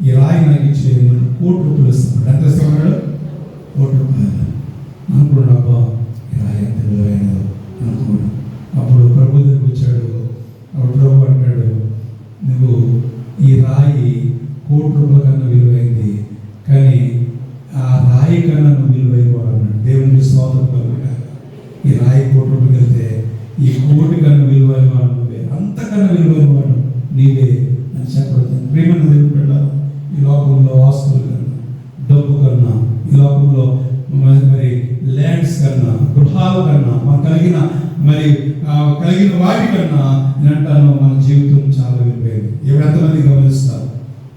ఈ రాయి నాకు ఇచ్చే 1,00,00,000 రూపాయలు ఇస్తున్నాడు. ఎంత ఇస్తున్నాడు? 1,00,00,000 రూపాయలు. అనుకున్నాడు, అబ్బా ఈ రాయి ఎంత విలువైనదో అనుకున్నాడు. అప్పుడు ప్రభు దగ్గరికి వచ్చాడు. అప్పుడు ప్రభు అంటాడు, నువ్వు ఈ రాయి 1,00,00,000 రూపాయల కన్నా విలువైంది, కానీ ఆ రాయి కన్నా నువ్వు విలువైన వాడు అన్నాడు. దేవునికి స్తోత్రం కలుగుగాక. ఈ రాయి 1,00,00,000 రూపాయలు వెళ్తే ఈ 1,00,00,000 కన్నా విలువైన వాడు నువ్వే, అంతకన్నా విలువైన వాడు నీవే అని చెప్పబడుతుంది. ప్రేమను దేవుని బిడ్డలారా, ఈ లోకంలో ఆస్తుల కన్నా, డబ్బు కన్నా, ఈ లోకంలో మరి ల్యాండ్స్ కన్నా, గృహాల కన్నా, మనకు కలిగిన వాటి కన్నా నేను అంటాను మన జీవితం చాలా విలువైనది. ఎంతమంది గమనిస్తారు?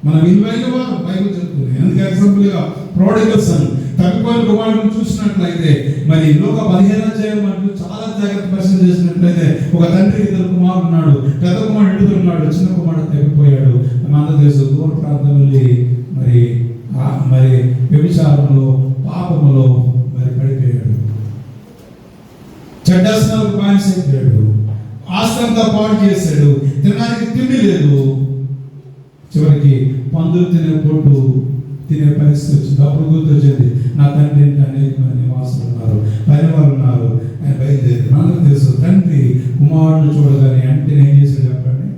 మన విలువైన వారు బైబిల్ చెప్తుంది. అందుకే ఎగ్జాంపుల్గా ప్రోడిగల్ సన్, తప్పిపోయిన కుమారుడిని చూసినట్లయితే మరి లోక 15వ అధ్యాయం మనకు చాలా జాగ్రత్త పరిశీలన చేసినట్లయితే ఒక తండ్రికి 2 కుమారుడు ఉన్నాడు. పెద్ద కుమారుడు ఎడుతున్నాడు, చిన్న కుమారుడు తప్పిపోయాడు. ఆంధ్రదేశం దూర ప్రాంతం వెళ్ళి మరి వ్యభిచారంలో, పాపములో మరి పడిపోయాడు. చెడ్డాసనాలకు బానిసైపోయాడు. ఆస్తి అంతా పాడు చేశాడు. తినడానికి తిండి లేదు. చివరికి పందులు తినే పొట్టు తినే పరిస్థితి వచ్చింది. అప్పుడు గుర్తొచ్చింది, నా తండ్రి ఇంటి అనేక మంది నివాసులు ఉన్నారు, పని వాళ్ళు ఉన్నారు. ఆయన బయలుదేరి అందరూ తెలుసు. తండ్రి కుమారుడు చూడగానే అంటే ఏం చేశాడు చెప్పండి?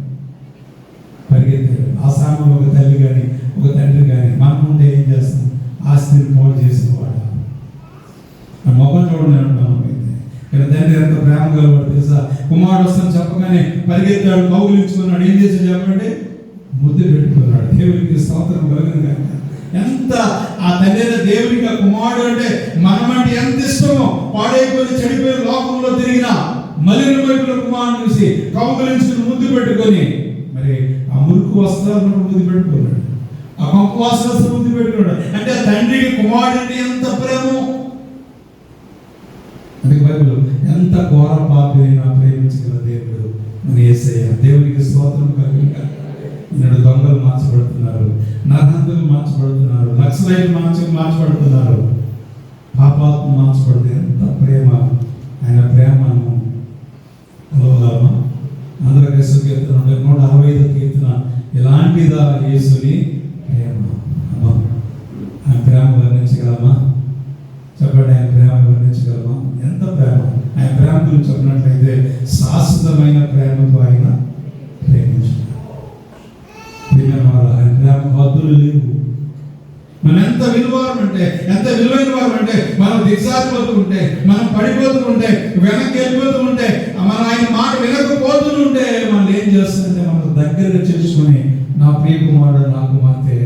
పరిగెత్తాడు. ఆ సామాన్ ఒక తల్లి కానీ ఒక తండ్రి కానీ మనం ఉంటే ఏం చేస్తాం? ఆస్తిని పాడు చేసిన వాడు ఆ మొక్కలు చూడని అంటాం. ఇక్కడ తండ్రి ఎంత ప్రేమ కలవాడు తెలుసా? కుమారుడు వస్తాను చెప్పగానే పరిగెత్తాడు, కౌగిలించుకున్నాడు. ఏం చేశాడు చెప్పండి? ముద్దు పెట్టుకున్నాడు. దేవునికి స్తోత్రం కలుగును గాక. ఎంత ఆ తండ్రి దేవునికి ఆ కుమారుడు అంటే మనమంటే ఎంత ఇష్టమో. పాడైపోయి చెడిపోయిన లోకంలో తిరిగిన మలిన వైపుల కుమారుడు చూసి కౌగిలించుకుని ముద్దు పెట్టుకొని మరి ఆ మురుకు వస్త్రాలను ముద్దు పెట్టుకున్నాడు, ఆ కంపు వస్త్రాలను ముద్దు పెట్టుకున్నాడు. అంటే ఆ తండ్రికి కుమారుడు అంటే ఎంత ప్రేమో. అందుకే బైబిల్ ఎంత ఘోర పాపినైనా ప్రేమించగల దేవుడు మన యేసయ్య. దేవునికి స్తోత్రం కలుగును గాక. ఈనాడు దొంగలు మార్చబడుతున్నారు, నరహంతులు మార్చబడుతున్నారు, నక్సలైట్లు మార్చబడుతున్నారు, పాపాత్మ మార్చబడుతుంది. ఎంత ప్రేమ! ఆయన ప్రేమను కలవగలమా? ఆంధ్రప్రదేశ్ కీర్తన 165 కీర్తన, ఎలాంటిదా యేసుని ప్రేమ. అమ్మా, ఆయన ప్రేమ వర్ణించగలమా? చెప్పండి, ఆయన ప్రేమ వర్ణించగలమా? ఎంత ప్రేమ! ఆయన ప్రేమ గురించి చెప్పినట్లయితే శాశ్వతమైన ప్రేమతో ఆయన ప్రేమించారు. ఆయన ప్రేమ హద్దులు లేవు. మనం ఎంత విలువైన వారు అంటే మనం దిగజారిపోతూ ఉంటే, మనం పడిపోతూ ఉంటే, వెనక్కి వెళ్ళిపోతూ ఉంటే, మనం ఆయన మాట వినకపోతూ ఉంటే మనం ఏం చేస్తుంటే మనం దగ్గరగా చేసుకుని నా ప్రియ కుమారుడు నా కుమార్తె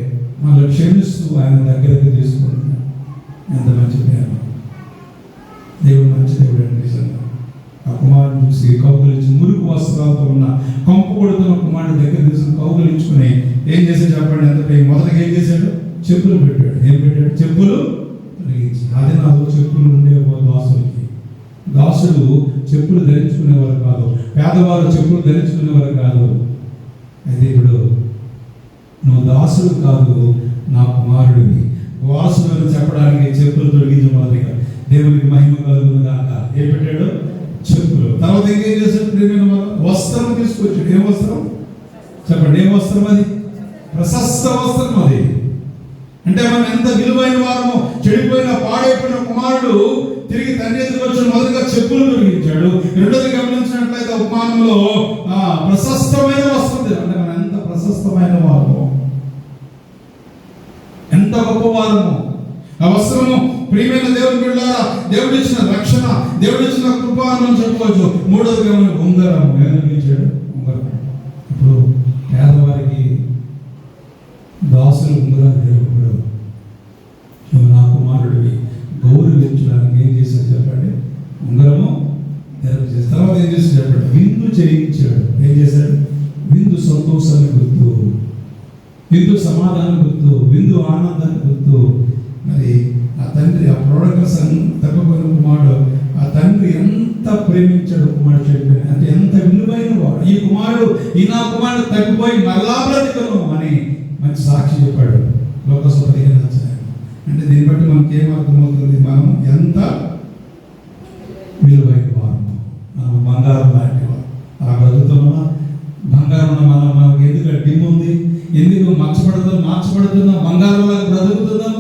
మనల్ని క్షమిస్తూ ఆయన దగ్గరకు తీసుకుంటున్నాడు. ఎంత మంచి ప్రేమ! దేవుడు మంచి దేవుడు అండి. నిజంగా ఆ కుమారుడు చూసి కౌగులించి మురుకు వస్త్రాలతో ఉన్న కంపు కొడుతున్న కుమారుడు దగ్గర తీసుకుని కౌగులించుకుని ఏం చేశాడు చెప్పండి? ఎంత ప్రేమ! మొదటిగా ఏం చేశాడు? చెప్పులు పెట్టాడు. ఏం పెట్టాడు? చెప్పులు తొలగించి. అదే నాలో చెప్పులు ఉండేవో దాసులకి. దాసుడు చెప్పులు ధరించుకునేవారు కాదు, పేదవారు చెప్పులు ధరించుకునేవారు కాదు. అయితే ఇప్పుడు నువ్వు దాసుడు కాదు, నా కుమారుడివి. వాసుడు చెప్పడానికి చెప్పులు తొలగించి మొదటిగా దేవునికి మహిమ కలుగును గాక. ఏం పెట్టాడు? చెప్పులు. తర్వాత ఏం చేశాడు? వస్త్రం తీసుకొచ్చాడు. ఏం వస్త్రం చెప్పండి? ఏం వస్త్రం అది? ప్రశస్త వస్త్రం. అది అంటే మనం ఎంత విలువైన వారమో. చెడిపోయిన పాడైపోయిన కుమారుడు తిరిగి తండ్రి ఎదురు వచ్చిన మొదటిగా చెప్పులు తొలగించాడు. రెండోది గమనించినట్లయితే ఉపమానంలో ప్రశస్తమైన వస్త్రం. అంటే మనం ఎంత ప్రశస్తమైన వారమో, ఎంత గొప్ప వారమో. ఆ వస్త్రము ప్రియమైన దేవుని బిడ్డలారా, దేవుడిచ్చిన రక్షణ, దేవుడిచ్చిన కృప అని చెప్పుకోవచ్చు. మూడోది గమనం ఉంగరం. ఏమనిపించాడు? ఉంగరం. ఇప్పుడు పేదవారికి దాసులు ఉంగరాలు దేవుడు, నువ్వు నా కుమారుడివి గౌరవించడానికి ఏం చేశాడు చెప్పండి? ఉంగరము చేసి. తర్వాత ఏం చేశాడు చెప్పండి? విందు చేయించాడు. ఏం చేశాడు? విందు సంతోషాన్ని గుర్తు, విందు సమాధానం గుర్తు, విందు ఆనందాన్ని గుర్తు. మరి ఆ తండ్రి ఆ ప్రోడక్ట్స్ తప్పిపోయిన కుమారుడు ఆ తండ్రి ఎంత ప్రేమించాడు కుమారుడు చెప్పాడు. అంటే ఎంత విలువైన వాడు ఈ కుమారుడు. ఈ నా కుమారుడు తప్పిపోయి మరలా బ్రతికను అని మంచి సాక్షి చెప్పాడు లోకసు 15 అధ్యాయం. అంటే దీన్ని బట్టి మనకి ఏమర్థమవుతుంది, మనం ఎంత విలువైన వారు, మనం బంగారం లాంటి వారు. అలా బ్రతుకుతున్నా బంగారం మనకి ఎందుకు డిమ్ ఉంది, ఎందుకు మార్చబడుతున్నా బంగారంలో బ్రతుకుతున్నాము.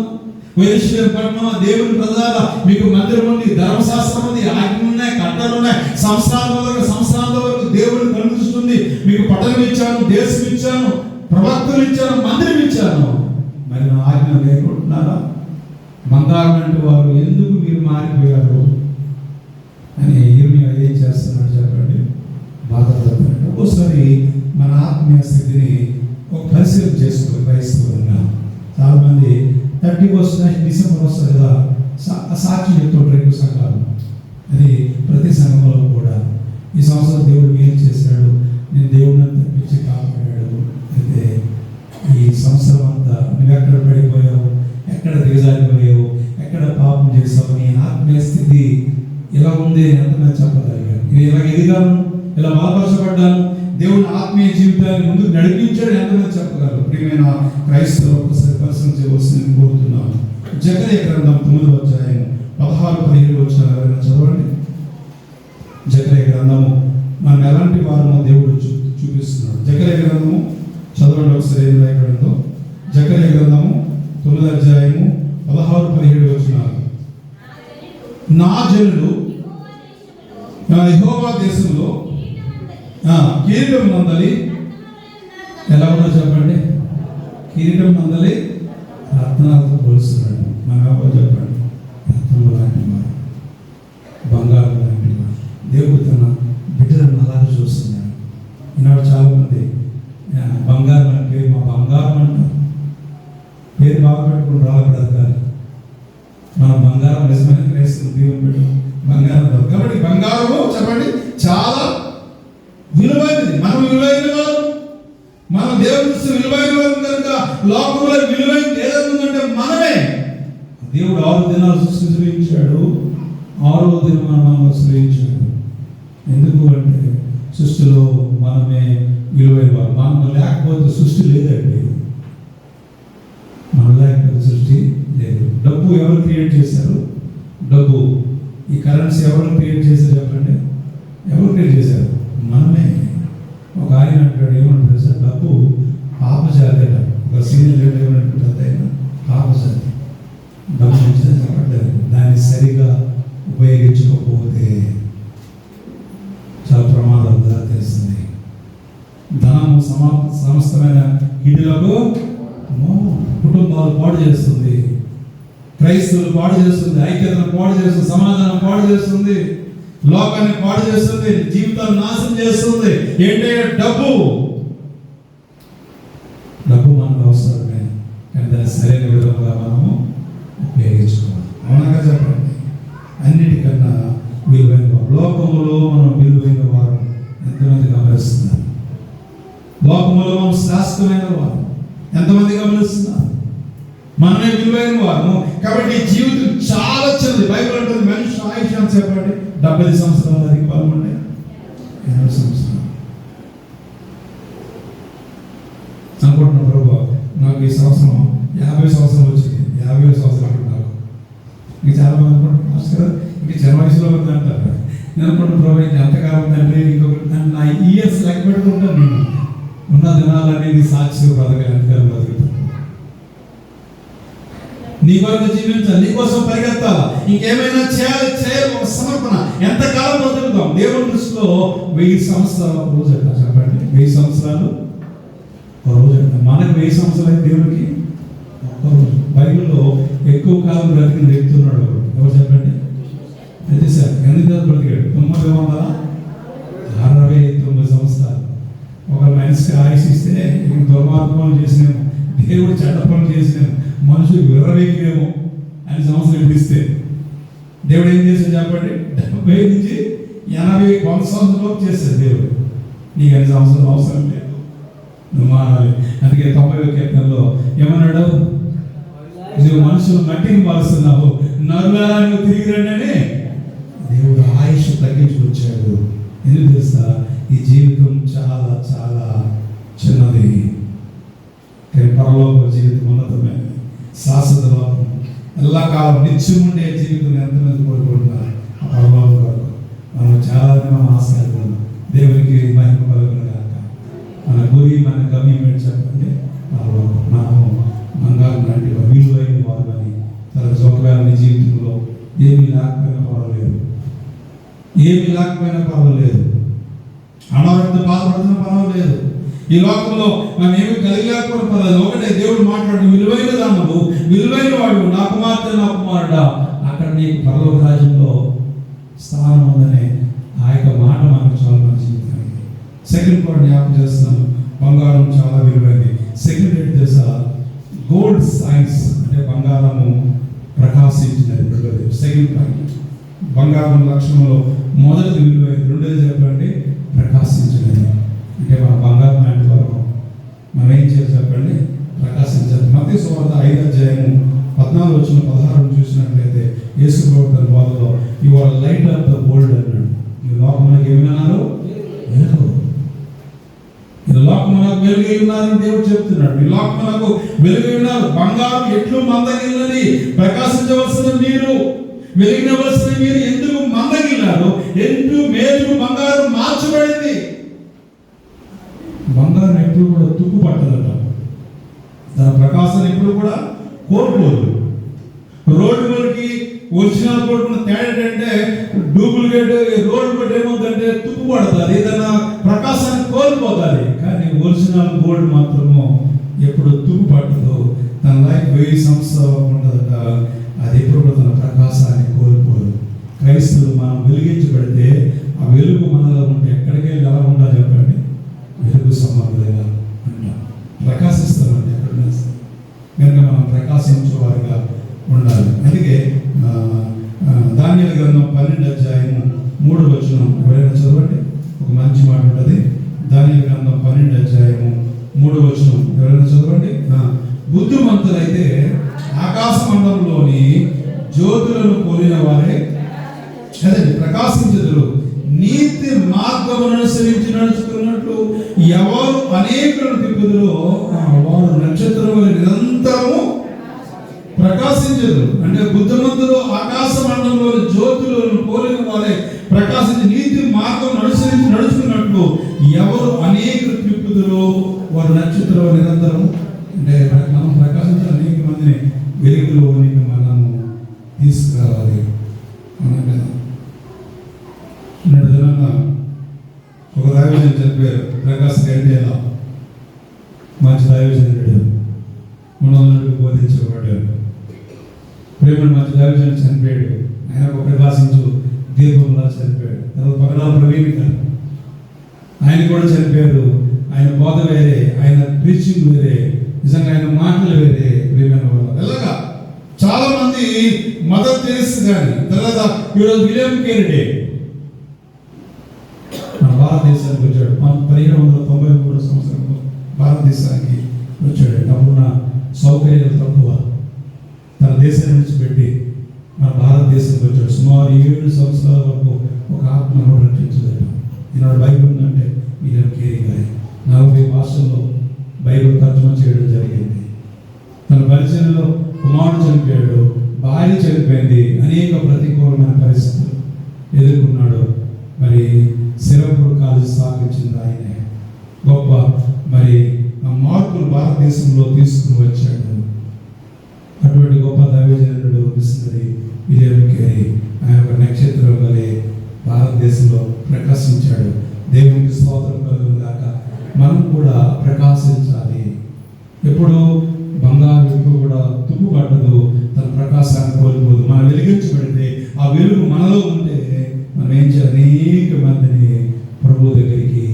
పట్టణమా, దేవుని ప్రజల మీకు మందిరం ఉంది, ధర్మశాస్త్రం ఉంది, ఆజ్ఞలు ఉన్నాయి, కట్టలు ఉన్నాయి, సంవత్సరాల వరకు దేవుడు కనిపిస్తుంది. మీకు పట్టణం ఇచ్చాను, దేశం ఇచ్చాను, ప్రవక్తలు ఇచ్చాను, మందిరం ఇచ్చాను. మరి నా ఆజ్ఞ లేకుంటున్నారా? బంగారం అంటే వారు ఎందుకు మీరు మారిపోయారు అని ఇర్మియా ఏం చేస్తున్నాడు చెప్పండి, బాధపడుతున్నాడు. ఒక్కోసారి మన ఆత్మీయ స్థితిని ఒక పరిశీలన చేసుకోవాలి. క్రైస్తవులుగా చాలామంది 31 డిసెంబర్ వస్తుంది కదా, సాక్షి చెప్తుంటారు ఎక్కువ సంఘాలు. అది ప్రతి సంఘంలో కూడా ఈ సంవత్సరం దేవుడు ఏం చేశాడు, నేను దేవుడిని తప్పించి కాపాడాడు. అయితే ఈ సంవత్సరం అంతా నువ్వు ఎక్కడ పడిపోయావు, ఎక్కడ దిగజారిపోయావు, ఎక్కడ పాపం చేసావు, నీ ఆత్మీయ స్థితి ఇలా ఉంది ఎంతమంది చెప్పగలిగాను. నేను ఇలా ఎదిగాను, ఇలా బలపరచబడ్డాను, దేవుని ఆత్మీయ జీవితాన్ని ముందుకు నడిపించాడు ఎంతమంది చెప్పగలరు? ప్రియమైన క్రైస్తవులు ఒకసారి పరిశ్రమ చేయవలసింది కోరుతున్నాను. జకర్యా గ్రంథం 9వ అధ్యాయం 16-17 వచనాలు ఎవరైనా చదవండి. జకర్యా గ్రంథము మనం ఎలాంటి వారమో దేవుడు చూపిస్తున్నాడు. జకర్యా గ్రంథము చదవండి ఒకసారి. ఏం రాయబడిందో జకర్యా గ్రంథము 9వ అధ్యాయము 16-17 వచనాలు. నా జనులు యెహోవా దేశంలో కిరీటం నందలి ఎలా ఉన్నా చెప్పండి, కిరీటం నందలి రత్నాలతో పోలుస్తున్నాడు. మన చెప్పండి, రత్నం లాంటి వారు, బంగారం లాంటి వారు. దేవుడు తన బిడ్డలను అలాగే చూస్తున్నాడు. ఈనాడు చాలామంది బంగారం అంటే మా బంగారం అంటారు. పేరు బాగా పెట్టుకుని రాలబడతారు. మన బంగారం నిజమైన క్రైస్తవ దేవుని బిడ్డ బంగారం. కాబట్టి బంగారము చెప్పండి చాలా విలువైనది. మనం విలువైన వారు, మన దేవుని విలువైన వారు కనుక లోకంలో విలువైనది ఏదంటే మనమే. దేవుడు 6 దినాలు సృష్టించాడు, 6వ దినం మనం సృష్టించాడు. ఎందుకు అంటే సృష్టిలో మనమే విలువైన వారు. మనం లేకపోతే సృష్టి లేదండి, మనం లేకపోతే సృష్టి లేదు. డబ్బు ఎవరు క్రియేట్ చేశారు? డబ్బు, ఈ కరెన్సీ ఎవరు క్రియేట్ చేశారు చెప్పండి? ఎవరు క్రియేట్ చేశారు? మనమే. ఒక ఆయన అంటాడు, ఏమంటారు సార్, డబ్బు పాపజాతి అట. ఒక సీనియర్ లీడర్ ఏమంటుంటుంది, ఆయన పాపజాతి. డబ్బు మంచిదని చెప్పట్లేదు, దాన్ని సరిగా ఉపయోగించకపోతే చాలా ప్రమాదాలు దారితీస్తుంది. ధనము సమస్తమైన ఇటులకు కుటుంబాలు పాడు చేస్తుంది, క్రైస్తవులు పాడు చేస్తుంది, ఐక్యతను పాడు చేస్తుంది, సమాధానం పాడు చేస్తుంది, లోకాన్ని పాడు చేస్తుంది, జీవితాన్ని నాశనం చేస్తుంది. ఏంటంటే డబ్బు మనకు అవసరమే, కానీ దాన్ని సరైన విధంగా మనము ఉపయోగించుకోవాలి. అవునగా చెప్పండి. అన్నిటికన్నా విలువైన వారు లోకములో మనం విలువైన వారు ఎంతమంది గమనిస్తున్నారు? లోకములో మనం శాశ్వతమైన వారు ఎంతమంది గమనిస్తున్నారు? మనమే విలువైన వారు. కాబట్టి జీవితం చాలా చిన్నది. బైబిల్ అంటుంది మనిషి ఆయుష్ అని చెప్పండి 70 సంవత్సరాలు, అధిక బలం ఉండే 80 సంవత్సరాలు అనుకుంటున్నాను. ప్రభు నాకు ఈ సంవత్సరం 50 సంవత్సరాలు వచ్చింది, 50 సంవత్సరాలు నాకు. ఇంకా చాలా మంది అనుకుంటున్నాను మాస్టర్ ఇంకా చిన్న వయసులో ఉంది అంటారు. నేను అనుకుంటున్నాను ప్రభు ఇంకా ఎంతకాలం ఉందంటే ఇంకొకటి నా ఇయర్స్ లెక్క పెట్టుకుంటాను. నేను ఉన్న దినాలనేది సాక్షి బ్రతకాలి, ఎంతకాలం బ్రతుకుతాను. నీ కొరకు జీవించాలి, నీ కోసం పరిగెత్తాలి, ఇంకేమైనా చేయాలి ఒక సమర్పణ. ఎంతకాలం బ్రతుకుతాం? దేవుని దృష్టిలో 1000 సంవత్సరాలు ఒక రోజు అంట. చెప్పండి, 1000 సంవత్సరాలు ఒక రోజు అంట. మనకు 1000 సంవత్సరాలు అయితే దేవుడికి ఒక్క రోజు. బైబిల్లో ఎక్కువ కాలం బ్రతికిన వ్యక్తి ఉన్నాడు ఎవరు చెప్పండి? అయితే సార్ ఎందుకు బ్రతికాడు? 969 సంవత్సరాలు. ఒక మనిషికి ఆయుష్ ఇస్తే దుర్మార్గం చేసినాము, దేవుడు చెడ్డ పనులు చేసినాము, మనుషులు విర్రవేగినేమో అని సంవత్సరం ఇస్తే దేవుడు ఏం చేశాడు చెప్పండి? 70 నుంచి 80 సంవత్సరాలు చేస్తాడు దేవుడు. నీకు 5 సంవత్సరాలు అవసరం లేదు, నువ్వు మారాలి. అందుకే 90వ కీర్తనలో ఏమన్నాడు? నువ్వు మనుషులు మట్టిని మారుస్తున్నావు, నరులారా నువ్వు తిరిగి రండి అని దేవుడు ఆయుష్ తగ్గించుకొచ్చాడు. ఎందుకు తెలుసా? ఈ జీవితం చాలా చాలా చిన్నది. పరలోక జీవితం ఉన్నతమైనది, శాశ్వత లోకం, ఎల్లకాలం నిత్యం ఉండే జీవితం ఎంతమంది కోరుకుంటున్నారు? ఆ పరలోకం కొరకు మనం చాలా ఆశిస్తున్నాం. దేవునికి మహిమ కలుగును గాక. మన గురి, మన గమ్యం ఏంటి చెప్పండి? పరలోకం. మనము బంగారం లాంటి విలువైన వారు అని తన ఒకవేళ నీ జీవితంలో ఏమీ లేకపోయినా పర్వాలేదు, అనారోగ్యంతో బాధపడుతున్నా పర్వాలేదు, ఈ లోకంలో మనం ఏమి కలిగలేకపోయినా పర్వాలేదు. ఒకటే దేవుడు మాట్లాడు, విలువైన దానము, విలువైన వాడు, నా కుమార్తె, నా కుమారుడా, అక్కడ నీకు పరలోక రాజ్యంలో స్థానం ఉందనే ఆ యొక్క మాట మనకు చాలా మంచి జీవితానికి. సెకండ్ పాయింట్ జ్ఞాపకం చేస్తున్నాను, బంగారం చాలా విలువైనది. సెకండ్ ఏంటి తెలుసా? గోల్డ్ సైన్స్, అంటే బంగారము ప్రకాశించినది. రెండోది సెకండ్ పాయింట్, బంగారం లక్షణంలో మొదటిది విలువైనది, రెండోది చెప్పండి ప్రకాశించినది. అంటే మన బంగారం లాంటి వరకు మనం ఏం చేయాలి చెప్పండి? ప్రకాశించాలి. మత్తయి సువార్త 5:14-16 చూసినట్లయితే యేసు ప్రభువు తన బోధలో you are light of the world అన్నాడు. ఈ లోకమునకు ఏమన్నారు? వెలుగు. ఈ లోకమునకు వెలుగై ఉన్నారని దేవుడు చెప్తున్నాడు. ఈ లోకమునకు వెలుగై ఉన్నారు. బంగారం ఎట్లు మందగిల్లది, ప్రకాశించవలసిన మీరు, వెలిగినవలసిన మీరు ఎందుకు మందగిల్లారు? ఎందు మేలు బంగారం మార్చబడింది. బంగారం ఎప్పుడు కూడా తుప్పు పట్టదట, దాని ప్రకాశం ఎప్పుడు కూడా కోల్పోదు. రోడ్డు మనకి ఒరిజినల్ గోల్డ్ తేడా ఏంటంటే, డూప్లికేట్ రోడ్డు బట్టి ఏమవుతుందంటే తుప్పు పడుతుంది, ఏదైనా ప్రకాశాన్ని కోల్పోతుంది. కానీ ఒరిజినల్ గోల్డ్ మాత్రము ఎప్పుడు తుప్పు పట్టదు, తన లైఫ్ 1000 సంవత్సరాలు ఉంటుందట, అది ఎప్పుడు కూడా తన ప్రకాశాన్ని కోల్పోదు. క్రైస్తవులు మనం వెలిగించబడితే ఆ వెలుగు మనలో ఉంటే ఎక్కడికి వెళ్ళి ఎలా ఉండాలి చెప్పండి? వెలుగు సంబంధంగా అంటాం, ప్రకాశిస్తామంటే ఎక్కడున్నా కనుక మనం ప్రకాశించేవారిగా ఉండాలి. అందుకే దానియేలు గ్రంథం 12:3 ఎవరైనా చదవండి, ఒక మంచి మాట ఉంటుంది. దానియేలు గ్రంథం 12:3 ఎవరైనా చదవండి. బుద్ధిమంతులైతే ఆకాశ మండలంలోని జ్యోతులను పోలిన వారే అదండి ప్రకాశించుదురు, నీతి మార్గమును అనుసరించి నడుచుకున్నట్లు ఎవరు అనేకులను తిప్పుదురో వారు నక్షత్రం వలె నిరంతరము ప్రకాశించదు. అంటే బుద్ధిమంతులు ఆకాశ మండలంలోని జ్యోతులను పోలిన వారే ప్రకాశించి నీతి మార్గం అనుసరించి నడుచుకున్నట్లు ఎవరు అనేకులు తిప్పుదురో వారు నక్షత్రం నిరంతరం. అంటే మనం ప్రకాశించి అనేక మందిని వెలుగులోనికి మనము తీసుకురావాలి. ఒక దైవజనుడు చనిపోయారు, ప్రకాశ్ గంటేలా, మంచి దైవజనుడు, మనోన్నతుడు బోధించేవాడు. ప్రేమను మంచి దైవజనుడు చనిపోయాడు, ఆయన ఒక ప్రకాశించు దీపంలా చనిపోయాడు. తర్వాత పగడాల ప్రవీణ్ గారు, ఆయన కూడా చనిపోయారు. ఆయన బోధ వేరే, ఆయన ప్రీచింగ్ వేరే, నిజంగా ఆయన మాటలు వేరే. ప్రేమైన వల్ల ఎలాగా చాలా మంది మదర్ తెరెసా కానీ, తర్వాత ఈరోజు విలియం కెనడీ మన భారతదేశానికి వచ్చాడు. 1793 సంవత్సరంలో భారతదేశానికి వచ్చాడు. అప్పుడున్న సౌకర్యాలు తక్కువ, తన దేశాన్ని విడిచిపెట్టి మన భారతదేశానికి వచ్చాడు. సుమారు 7 సంవత్సరాల వరకు ఒక ఆత్మను రక్షించలేదు. ఈనాడు బైబిల్ ఉందంటే విలియం కెనడీ గారి 40 భాషల్లో బైబిల్ తర్జుమా చేయడం జరిగింది. తన పరిచయంలో కుమారుడు చనిపోయాడు, భార్య చనిపోయింది, అనేక ప్రతికూలమైన పరిస్థితులు ఎదుర్కొన్నాడు. మరి సిరపూర్ కాలేజ్ స్థాపించింది ఆయనే. గొప్ప మరి మార్పులు భారతదేశంలో తీసుకుని వచ్చాడు. అటువంటి గొప్ప దైవజనుడు మిషనరీ విలియం కెనడీ, ఆయన ఒక నక్షత్రం వలె భారతదేశంలో ప్రకాశించాడు. దేవునికి స్తోత్రం కలుగును గాక. మనం కూడా ప్రకాశించాలి. ఎప్పుడు బంగారు ఎప్పుడు కూడా తుప్పు పట్టదు, తన ప్రకాశాన్ని కోల్పోదు. మనం వెలిగించబడితే ఆ వెలుగు మనలో ఉంటే మనం ఏం చేయాలి? అనేక మందిని ప్రభు దగ్గరికి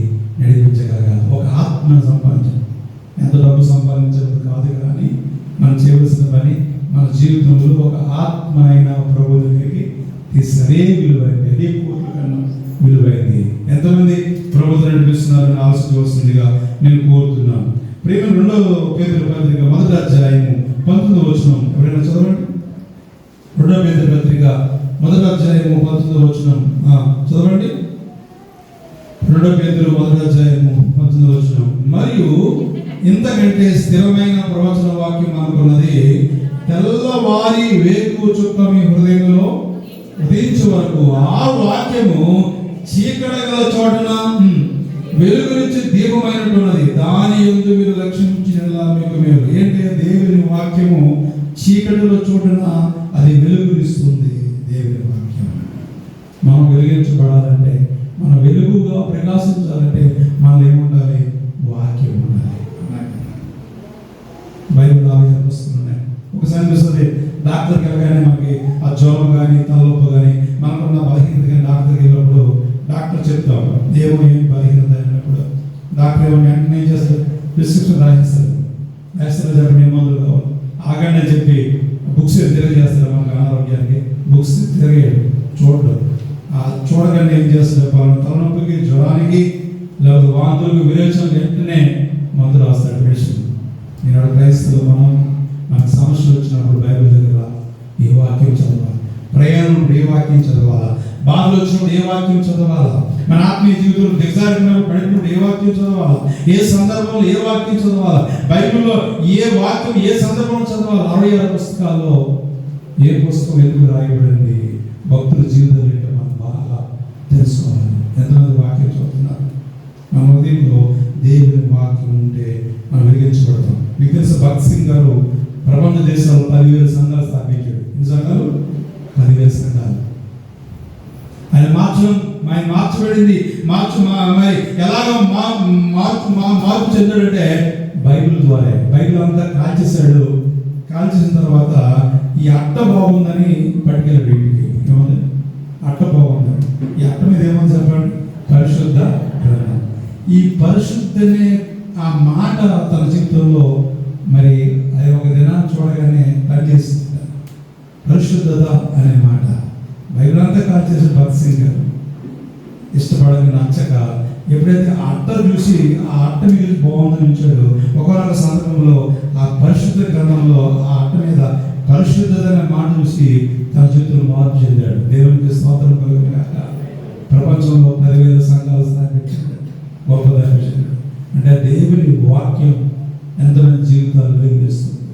నడిపించగలగాలి. ఒక ఆత్మను సంపాదించాలి. ఎంత డబ్బు సంపాదించడం కాదు, కానీ మనం చేయవలసిన పని మన జీవితంలో ఒక ఆత్మ అయినా ప్రభు దగ్గరికి తీసుకునే విలువైంది. అదే కోట్ల కన్నా విలువైంది. ఎంతమంది ప్రభుత్వం నడిపిస్తున్నారని ఆలోచించవలసిందిగా నేను కోరుతున్నాను. ప్రేమ 2 పేతురు పత్రిక 1:19 ఎవరైనా చదవండి. 2 పేతురు పత్రిక 1:19 చదవండి. 2 పేతురు 1:19 మరియు ఇంతకంటే స్థిరమైన ప్రవచన వాక్యం అనుకున్నది, తెల్లవారి వేకు చుక్క మీ హృదయంలో ఉదయించే వరకు ఆ వాక్యము చీకటి గల చోటన వెలుగు నుంచి దీపమైనట్టున్నది, దాని యందు మీరు లక్ష్యించిన మీకు మేలు. ఏంటి? దేవుని వాక్యము చీకటిలో చోటున అది వెలుగునిస్తుంది. దేవుని వాక్యం మనం వెలిగించబడాలంటే, మనం వెలుగుగా ప్రకాశించాలంటే మనలో ఏముండాలి? వాక్యం ఉండాలి. బైబిల్ ఆలోచన వస్తున్నాయి. ఒకసారి అనిపిస్తుంది, డాక్టర్కి వెళ్ళగానే మనకి ఆ జ్వరం కానీ తలనొప్పి కానీ మనకున్న బలహీనత కానీ డాక్టర్కి వెళ్ళినప్పుడు డాక్టర్ చెప్తాడు ఏమో ఏం బలహీనత అయినప్పుడు డాక్టర్ ఏమో వెంటనే ఏం చేస్తారు? ప్రిస్క్రిప్షన్ రాసిస్తారు. చెప్పండి ఏ మందులు కావాలి ఆగండి అని చెప్పి బుక్స్ తెలియజేస్తారు. మనకు అనారోగ్యానికి బుక్స్ తిరిగేయడు, చూడడం. ఆ చూడగానే ఏం చేస్తారు? తలనొప్పికి, జ్వరానికి, లేకపోతే వాంతులకు, విరేచనకు వెంటనే మందు రాస్తాడు మెడిసిన్. ఈనాడు క్రైస్తవులు మనకు సమస్యలు వచ్చినప్పుడు బైబిల్ దగ్గర ఏ వాక్యం చదవాలి, ప్రయాణం ఏ వాక్యం చదవాలా, బాధలు వచ్చినప్పుడు ఏ వాక్యం చదవాలా, మన ఆత్మీయ జీవితంలో దిగజారినప్పుడు పడినప్పుడు ఏ వాక్యం చదవాలా, ఏ సందర్భంలో ఏ వాక్యం చదవాలా, బైబిల్లో ఏ వాక్యం ఏ సందర్భంలో చదవాలి. 66 పుస్తకాల్లో ఏ పుస్తకం ఎందుకు రాయబడింది, భక్తుల జీవితాలు ఏంటో మనం బాగా తెలుసుకోవాలి. ఎంతమంది వాక్యం చదువుతున్నారు? మన ఉదయంలో దేవుని వాక్యం ఉంటే మనం వెలిగించబడతాం. మీకు తెలుసు, భగత్ సింగ్ గారు ప్రపంచ దేశాల్లో 10,000 సంఘాలు స్థాపించాడు. ఎన్ని సంఘాలు? 10,000 సంఘాలు. ఆయన మార్చబడింది. మరి ఎలాగో మార్పు చెందాడంటే బైబిల్ ద్వారా. బైబిల్ అంతా కాల్చేశాడు. కాల్చేసిన తర్వాత ఈ అట్ట బాగుందని పట్టుకెళ్ళాడు ఇంటికి. ఏమన్నా అట్ట బాగుందని, ఈ అట్ట మీద ఏమని చెప్పండి? పరిశుద్ధ గ్రంథం. ఈ పరిశుద్ధనే ఆ మాట తన జీవితంలో మరి అది ఒక దినాన్ని చూడగానే పనిచేస్తుంది. పరిశుద్ధత అనే మాట బైబిల్ అంతా కాల్ చేసిన భగత్ సింగ్ గారు ఇష్టపడని నచ్చక ఎప్పుడైతే ఆ అట్ట చూసి ఆ అట్ట మీద బాగుందని ఉంచాడు, ఒకనొక సందర్భంలో ఆ పరిశుద్ధ గ్రంథంలో ఆ అట్ట మీద పరిశుద్ధత అనే మాట చూసి తన జీవితంలో మార్పు చెందాడు. దేవునికి స్తోత్రం కలుగును గాక. ప్రపంచంలో 10,000 సంఘాలు స్థాపించాడు. గొప్ప దైవజనుడు. అంటే దేవుని వాక్యం ఎంతమంది జీవితాలు వెలిగిస్తుంది.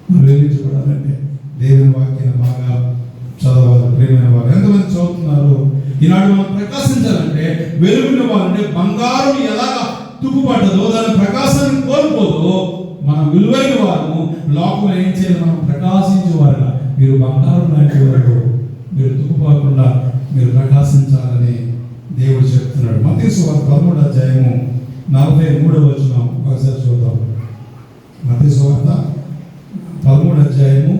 మనం వెలిగించబడాలంటే దేవుని వాక్యాన్ని బాగా చదవాలి. ప్రియమైన వారు ఎంతమంది చదువుతున్నారు? ఈనాడు మనం ప్రకాశించాలంటే, వెలుగున్న వాళ్ళంటే బంగారం ఎలాగా తుప్పుపడ్డదో దాని ప్రకాశాన్ని కోల్పోదో మనం విలువైన వారు లోపల ఏం చేయాలి? మనం ప్రకాశించేవారుగా మీరు బంగారం లాంటి వారు, మీరు తుప్పుపోకుండా మీరు ప్రకాశించాలని దేవుడు చెప్తున్నాడు. మత్తయి సువార్త 13వ అధ్యాయము 43వ వచనం ఒకసారి చూద్దాం. మత్తయి సువార్త 13వ అధ్యాయము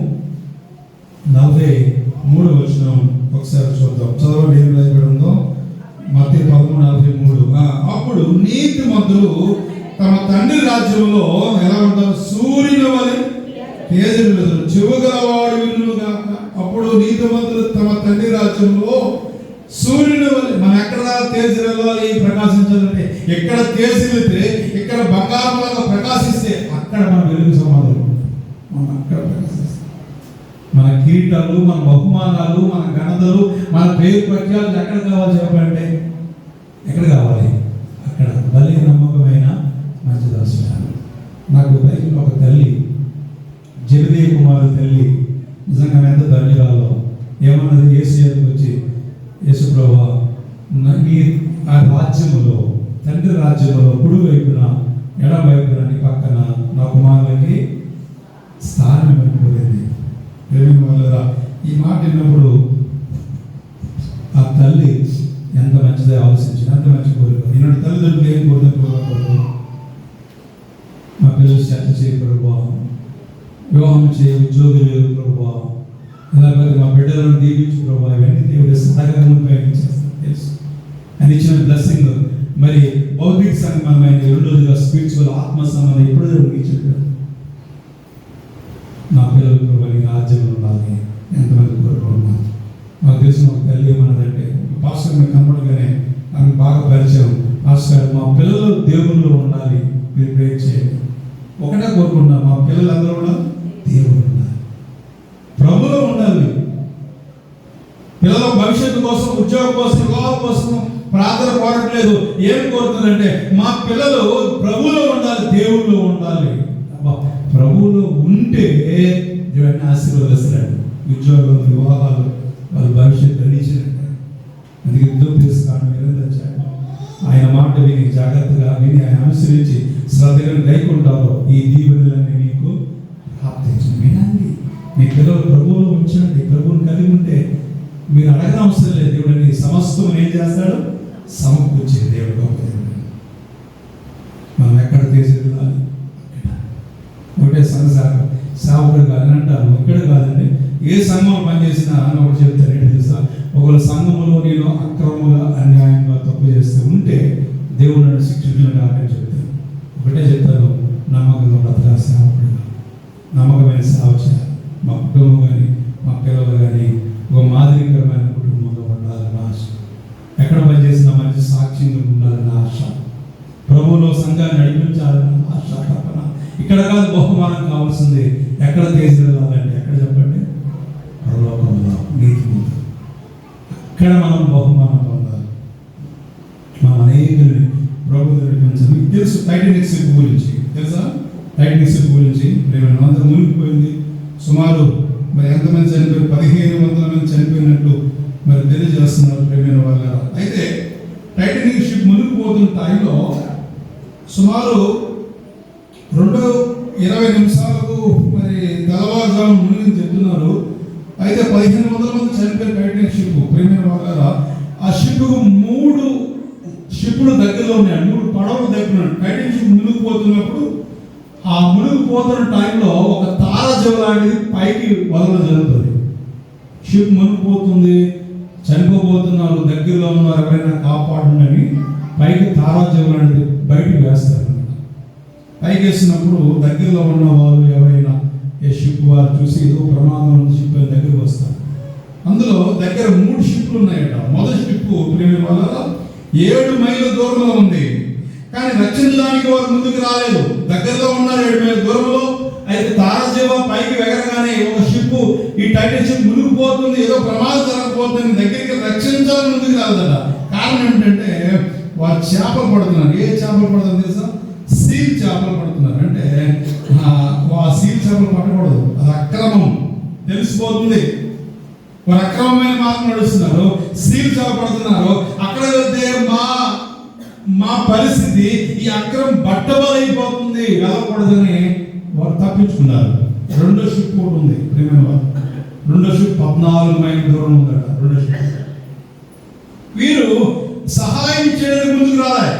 43వ వచనం ఒకసారి చూద్దాం. చదవండి, ఏం రాయబడి ఉందో. మత్తయి 13:43. అప్పుడు నీతిమంతులు తమ తండ్రి రాజ్యంలో ఎలా ఉంటారు? సూర్యుని వలె తేజరిల్లుదురు. చెవుగలవాడు వినుగాక. అప్పుడు నీతిమంతులు తమ తండ్రి రాజ్యంలో సూర్యుని వలె. మనం ఎక్కడ తేజరిల్లాలి, ప్రకాశించాలంటే ఎక్కడ తేజరిల్లితే, ఇక్కడ బంగారంలాగా ప్రకాశిస్తే అక్కడ మన వెలుగు సమాధానం. మనం అక్కడ ప్రకాశిస్తాం. మన కిరీటాలు, మన బహుమానాలు, మన ఘనతలు, మన పేరు ప్రఖ్యాలు ఎక్కడ కావాలి చెప్పండి? ఎక్కడ కావాలి? అక్కడ. బలి నమ్మకమైన మంచి దాసుడు. నాకు బైబిల్ ఒక తల్లి, జగదేవ కుమారు తల్లి, నిజంగా ఎంత ధన్యురాలో. ఏమన్నది? యేసు వచ్చి, యేసు ప్రభువా, నీ ఆ రాజ్యములో, తండ్రి రాజ్యములో కుడి వైపున ఎడం వైపున నీ పక్కన నా కుమారులకి స్థానం ఇవ్వకపోయింది. ఈ మాట విన్నప్పుడు ఆ తల్లి ఎంత మంచిదో ఆలోచించింది. అంత మంచి కోరిక. ఈనాడు తల్లిదండ్రులు ఏం కోరుకుంటున్నారు? మా పిల్లలు చర్చ చేయ ప్రభువా, వివాహం చేయ, ఉద్యోగులు లేవు ప్రభువా, అలాగే మా బిడ్డలను దీవించు ప్రభువా. ఇవన్నీ దేవుడు సహకారం ఉపయోగించేస్తాను తెలుసు. అని ఇచ్చిన బ్లెస్సింగ్ మరి భౌతిక సంబంధమైన, రెండోదిగా స్పిరిచువల్ ఆత్మ సంబంధం ఎప్పుడూ ఇచ్చాడు. నా పిల్లలు ప్రభు రాజ్యంలో ఉండాలి. ఎంతమంది కోరుకుంటున్నారు? మాకు తెలిసిన ఒక తల్లి ఏమన్నదంటే, పాస్టర్ మీకు కనపడగానే నాకు బాగా పరిచయం. పాస్టర్, మా పిల్లలు దేవుళ్ళు ఉండాలి, మీరు ప్రేర్ చేయండి. ఒకటే కోరుకుంటున్నాను, మా పిల్లలు అందరూ కూడా దేవుడు ఉండాలి, ప్రభులో ఉండాలి. పిల్లల భవిష్యత్తు కోసం, ఉద్యోగం కోసం, వివాహం కోసం ప్రార్థన కోరట్లేదు. ఏం కోరుతుందంటే మా పిల్లలు ప్రభువులో ఉండాలి, దేవుల్లో ఉండాలి. ప్రభువులో ఉంటే దేవుడిని ఆశీర్వదిస్తాడు. ఉద్యోగం, వివాహాలు, వాళ్ళ భవిష్యత్తు గడిచినట్టు. అందుకే యుద్ధం తీసుకుని నిరంతరం ఆయన మాట విని జాగ్రత్తగా విని ఆయన అనుసరించి శ్రద్ధగా గైకుంటారో ఈ దీవెనలన్నీ మీకు ప్రాప్తించండి. వినండి, మీ పిల్లలు ప్రభువులో ఉంచండి. ప్రభువుని కలిగి ఉంటే మీరు అడగడం అవసరం లేదు. దేవుడిని సమస్తం ఏం చేస్తాడు? సమకూర్చే దేవుడు గొప్ప దేవుడు. మనం ఎక్కడ చేసేది కాదు, ఒకటే సేవకుడు కాదని అంటారు. ఇక్కడ కాదండి, ఏ సంఘంలో పనిచేసినా ఒకటి చెప్తాను ఏంటి తెలుసా? ఒకవేళ సంఘములో నేను అక్రమంగా అన్యాయంగా తప్పు చేస్తూ ఉంటే దేవుడు నన్ను శిక్షించడం కాదని చెప్తాను. ఒకటే చెప్తాను, నమ్మకంగా బ్రతకాలి, సేవకుడుగా నమ్మకమైన సేవ చేయాలి. మా కుటుంబం కానీ మా పిల్లలు కానీ ఒక మాదిరికరమైన కుటుంబంలో ఉండాలని ఆశ. ఎక్కడ పనిచేసినా మంచి సాక్ష్యంగా ఉండాలని ఆశ. ప్రభువులో సంఘాన్ని నడిపించాలని ఆశ, తప్పన. ఇక్కడ కాదు బహుమానం కావాల్సింది. ఎక్కడ తీసుకెళ్ళాలంటే ఎక్కడ చెప్పండి? పరలోకంలో నీతి ముందు. అక్కడ మనం బహుమానం పొందాలి. మనం అనేకుల్ని ప్రభు నడిపించాలి. మీకు తెలుసు టైటానిక్ షిప్ గురించి, తెలుసా? టైటానిక్ షిప్ గురించి అంతా మునిగిపోయింది. సుమారు మరి ఎంతమంది చనిపోయి 1500 మంది చనిపోయినట్టు మరి తెలియజేస్తున్నారు ప్రేమైన వాళ్ళ. అయితే టైటానిక్ షిప్ మునిగిపోతున్న టైంలో సుమారు 2:20 నిమిషాలకు మరి తెల్లవారుజాము మునిగి చెప్తున్నారు. అయితే 1500 మంది చనిపోయిన టైటానిక్ షిప్ ప్రేమైన వాళ్ళ. ఆ షిప్కు 3 షిప్పులు దగ్గరలో ఉన్నాయి, 3 పడవలు దగ్గర ఉన్నాయి. టైటానిక్ షిప్ మునిగిపోతున్నప్పుడు ఆ మునిగిపోతున్న టైంలో ఒక తారాజీవ లాంటిది పైకి వదలడం జరుగుతుంది. షిప్ మునిగిపోతుంది, చనిపోబోతున్నారు, దగ్గరలో ఉన్నారు, ఎవరైనా కాపాడండి పైకి తారాజీవ లాంటిది బయటికి వేస్తారు. పైకి వేసినప్పుడు దగ్గరలో ఉన్న వాళ్ళు ఎవరైనా ఏ షిప్ వారు చూసి ఏదో ప్రమాదం ఉన్న షిప్ దగ్గరకు వస్తారు. అందులో దగ్గర 3 షిప్లు ఉన్నాయట. మొదటి షిప్ ప్రేమ వల్ల 7 మైళ్ళ దూరంలో ఉంది, కానీ రక్షించడానికి వారు ముందుకు రాలేదు. దగ్గరలో ఉన్నారు 7 మైళ్ళ దూరంలో. అయితే తారాజీవ పైకి ఎగరగానే ఒక షిప్, ఈ టైటానిక్ షిప్ మునిగిపోతుంది, ఏదో ప్రమాదం జరగబోతుంది, దగ్గరికి రక్షించాలని ముందుకు రాలేదట. కారణం ఏంటంటే వారు చేపలు పడుతున్నారు. ఏ చేపలు పడుతుంది తెలుసా? సీల్ చేపలు పడుతున్నారు. అంటే ఆ సీల్ చేపలు పట్టకూడదు, అది అక్రమం, తెలిసిపోతుంది. వారు అక్రమమైన మార్గం నడుస్తున్నారు, సీల్ చేప పడుతున్నారు. అక్కడ వెళ్తే మా పరిస్థితి ఈ అక్రమం బట్టబలైపోతుంది, వెళ్ళకూడదని వారు తప్పించుకున్నారు. 2వ షిప్ కూడా ఉంది ప్రేమ. 2వ షిప్ 14 మైళ్ళ దూరం ఉందట. 2వ షిప్ వీరు సహాయం చేయడానికి ముందుకు రాలే.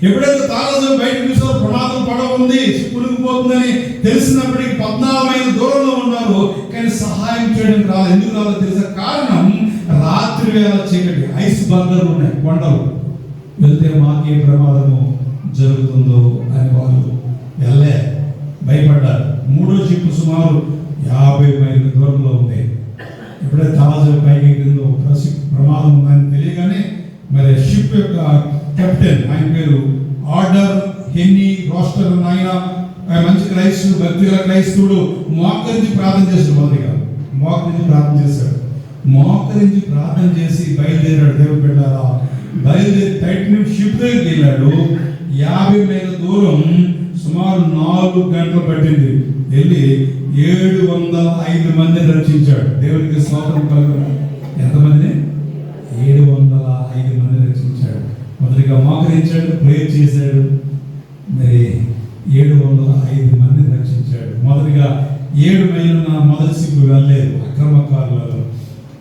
ఎప్పుడైతే తారాజీవ బయటకు చూసారో ప్రమాదం పడవుంది, షిప్ మునిగిపోతుందని తెలిసినప్పటికీ 14 మైళ్ళ దూరంలో ఉన్నారు, కానీ సహాయం చేయడానికి రాలేదు. ఎందుకు రాలేదు తెలుసా? కారణం రాత్రి వేళ చీకటి, ఐస్ బర్గర్లు ఉన్నాయి కొండలు, వెళ్తే మాకే ప్రమాదము జరుగుతుందో అని వాళ్ళు వెళ్ళే భయపడ్డారు. 3వ షిప్ సుమారు 50 మైళ్ళ దూరంలో ఉంది. ఎప్పుడైతే తారాజీవ పైకి ఎక్కిందో ప్రమాదం ఉందని తెలియగానే మరి షిప్ యొక్క కెప్టెన్, ఆయన పేరు ఆర్డర్ హెన్నీ రోస్టర్ అన్న ఆయన మంచి క్రైస్తవుడు, భక్తిగల క్రైస్తవుడు, మోకరించి ప్రార్థన చేశాడు. మొదటిగా మోకరించి ప్రార్థన చేశాడు. మోకరించి ప్రార్థన చేసి బయలుదేరాడు. దేవుడు బిడ్డలారా, బయలుదేరి టైటానిక్ షిప్ దగ్గరికి వెళ్ళాడు. 50 మైళ్ళ దూరం సుమారు 4 గంటలు పట్టింది. వెళ్ళి 705 మందిని రక్షించాడు. దేవునికి స్తోత్రం కలుగును. ఎంతమంది? 705 మందిని రక్షించాడు. మొదటిగా మోకరించాడు, ప్రేయర్ చేశాడు, మరి 705 మందిని రక్షించాడు. మొదటిగా 7 మైళ్ళ మొదటి షిప్ వెళ్ళలేదు అక్రమకారులలో.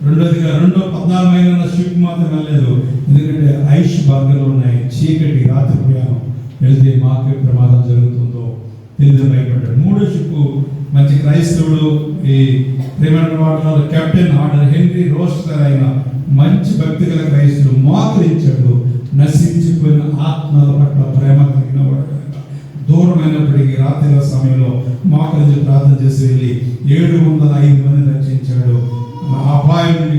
రెండోదిగా 14 మైళ్ళ షిప్ మాత్రం వెళ్ళలేదు, ఎందుకంటే ఐష్ బార్గర్లు ఉన్నాయి, చీకటి, రాత్రి ప్రయాణం, వెళ్తే మాకే ప్రమాదం జరుగుతుందో తెలియదు, భయపడ్డాడు. 3వ షిప్ మంచి క్రైస్తవుడు, ఈ ప్రేమ water captain order Henry Roster అయిన మంచి భక్తి గల క్రైస్తవుడు మోకరించాడు. నశించిపోయిన ఆత్మల పట్ల ప్రేమ కలిగిన వాడు కనుక దూరమైనప్పటికీ రాత్రి సమయంలో మోకరించి ప్రార్థన చేసి వెళ్ళి 705 మందిని రక్షించాడు. అపాయం నుండి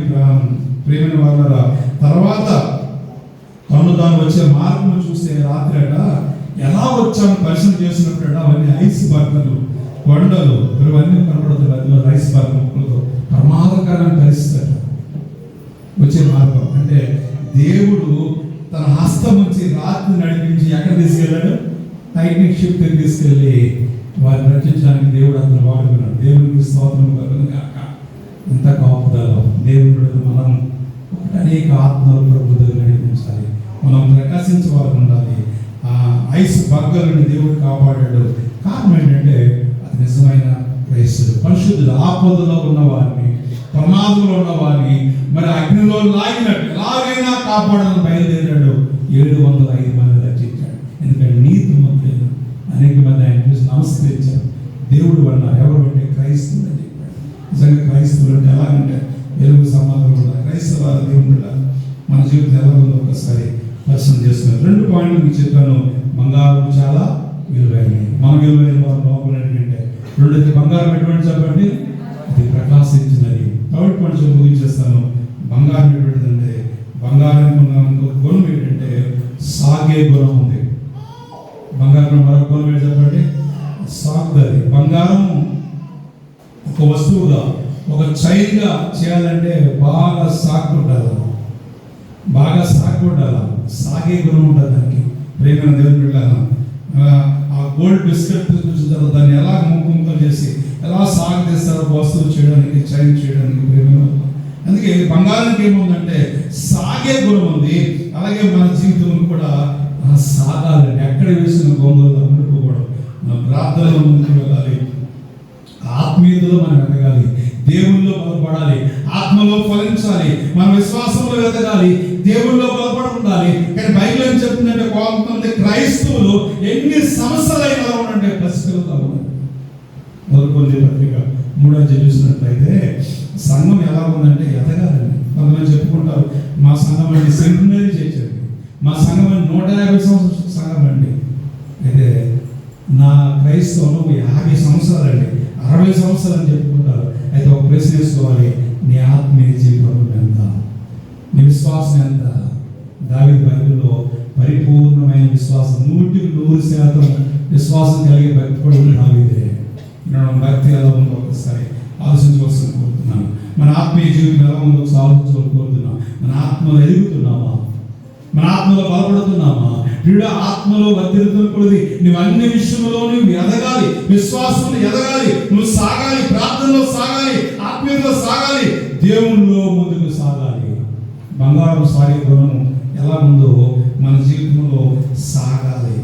ప్రేమ వాళ్ళ. తర్వాత తాను వచ్చే మార్గం చూస్తే రాత్రి అట ఎలా వచ్చాను పరిశ్రమ చేసినప్పుడు అవన్నీ ఐస్ బర్గర్లు, కొండలు, ఇవన్నీ కనబడుతుంది. అందులో రైస్ బర్గర్ ముక్కలతో ప్రమాదకరమైన పరిస్థితి వచ్చే మార్గం. అంటే దేవుడు తన తన హస్తం నుంచి రాత్రి నడిపించి ఎక్కడ తీసుకెళ్ళాడు? టైటానిక్ షిప్ తీసుకెళ్ళి వారిని రక్షించడానికి దేవుడు అతను వాడుకున్నాడు. దేవునికి స్తోత్రం కలుగును గాక. ఎంత కాపుదల దేవుడు. మనం అనేక ఆత్మల ప్రభుత్వం నడిపించాలి. మనం ప్రకాశించవాలని ఉండాలి. ఐస్ బగ్గలను దేవుడు కాపాడాడు. కారణం ఏంటంటే అది నిజమైన క్రైస్తుడు, పరిశుద్ధుడు. ఆపదలో ఉన్న వారిని, ప్రమాదంలో ఉన్న వారిని మరి అగ్నిలో లాగినట్టు ఎలాగైనా కాపాడాలని బయలుదేరాడు. 705 మంది రక్షించాడు. ఎందుకంటే నీతి మంత్రులు అనేక మంది ఆయన చూసి నమస్కరించారు. దేవుడు అన్నారు ఎవరు అంటే క్రైస్తవులు అని చెప్పాడు. నిజంగా క్రైస్తవులు అంటే ఎలాగంటే వెలుగు సమాధానం కూడా క్రైస్తవ దేవుడు మన జీవితం ఎలా ఉందో ఒకసారి పరిశీలన చేస్తున్నారు. 2 పాయింట్లు మీకు చెప్పాను. బంగారం చాలా విలువైనది. మన విలువైన వారు లోపల ఏంటంటే 2 బంగారం ఎటువంటి చెప్పండి, అది ప్రకాశించినది. కాబట్టి కొంచెం ముగించేస్తాను. బంగారం ఎటువంటిదంటే బంగారానికి ఉన్న గుణం ఏంటంటే సాగే గుణం ఉంది. బంగారం మరొక గుణం ఏంటి చెప్పండి, సాగుతుంది. బంగారం ఒక వస్తువుగా ఒక చైన్గా చేయాలంటే బాగా సాగుండాలి, బాగా సాగుండాలి. సాగే గుణం ఉంటుంది దానికి. ప్రేమ దేవుని బిడ్డలారా, ఆ గోల్డ్ బిస్కెట్ చూసిన తర్వాత దాన్ని ఎలా ముక్కలు చేసి ఎలా సాగు తీస్తారో వస్తువు చేయడానికి, చైన్ చేయడానికి. ప్రేమ అందుకే బంగారానికి ఏముందంటే సాగే గుణం ఉంది. అలాగే మన జీవితం కూడా సాగాలండి. ఎక్కడ వేసిన గొంగలో ఉండిపోకూడదు. మన ప్రార్థనలో ముందుకు వెళ్ళాలి, ఆత్మీయతలో మనం ఎదగాలి, దేవుల్లో బలపడాలి, ఆత్మలో ఫలించాలి, మన విశ్వాసంలో ఎదగాలి, దేవుల్లో బలపడి ఉండాలి. కానీ బైబిల్ ఏం చెప్తుందంటే కొంతమంది క్రైస్తవులు ఎన్ని సమస్యలైనా ఉండండి ప్రశ్నలుగా ఉన్నారు. మొదలుకొంది పత్రిక 3వ చూసినట్లయితే సంఘం ఎలా ఉందంటే ఎదగాలండి. కొంతమంది చెప్పుకుంటారు మా సంఘం అండి సెమినరీ చేసేది, మా సంఘం అండి 150 సంవత్సరాల సంఘం అండి. అయితే నా క్రైస్తవులు 50 సంవత్సరాలండి, 60 సంవత్సరాలు అని చెప్పుకుంటారు. అయితే ఒక ప్రశ్న వేసుకోవాలి, నీ ఆత్మీయ జీవితం ఎంత, నీ విశ్వాసం ఎంత? దావీదు బైబిల్లో పరిపూర్ణమైన విశ్వాసం, 100% విశ్వాసం కలిగే భక్తి కూడా ఉంది దావీదే. భక్తి ఎలా ఉందో ఒకసారి ఆలోచించవలసిన కోరుతున్నాను. మన ఆత్మీయ జీవితం ఎలా ఉందో ఆలోచించవలసి కోరుతున్నాం. మన ఆత్మలో ఎదుగుతున్నామా, మన ఆత్మలో బలపడుతున్నామా? ప్రియుడా, ఆత్మలో వర్ధిల్లుతున్నది నువ్వు అన్ని విషయంలో నువ్వు ఎదగాలి, విశ్వాసంలో ఎదగాలి, నువ్వు సాగాలి, ప్రార్థనలో సాగాలి, ఆత్మీయతలో సాగాలి, దేవునిలో ముందుకు సాగాలి. బంగారం సాగే గుణం ఎలా ఉందో మన జీవితంలో సాగాలి.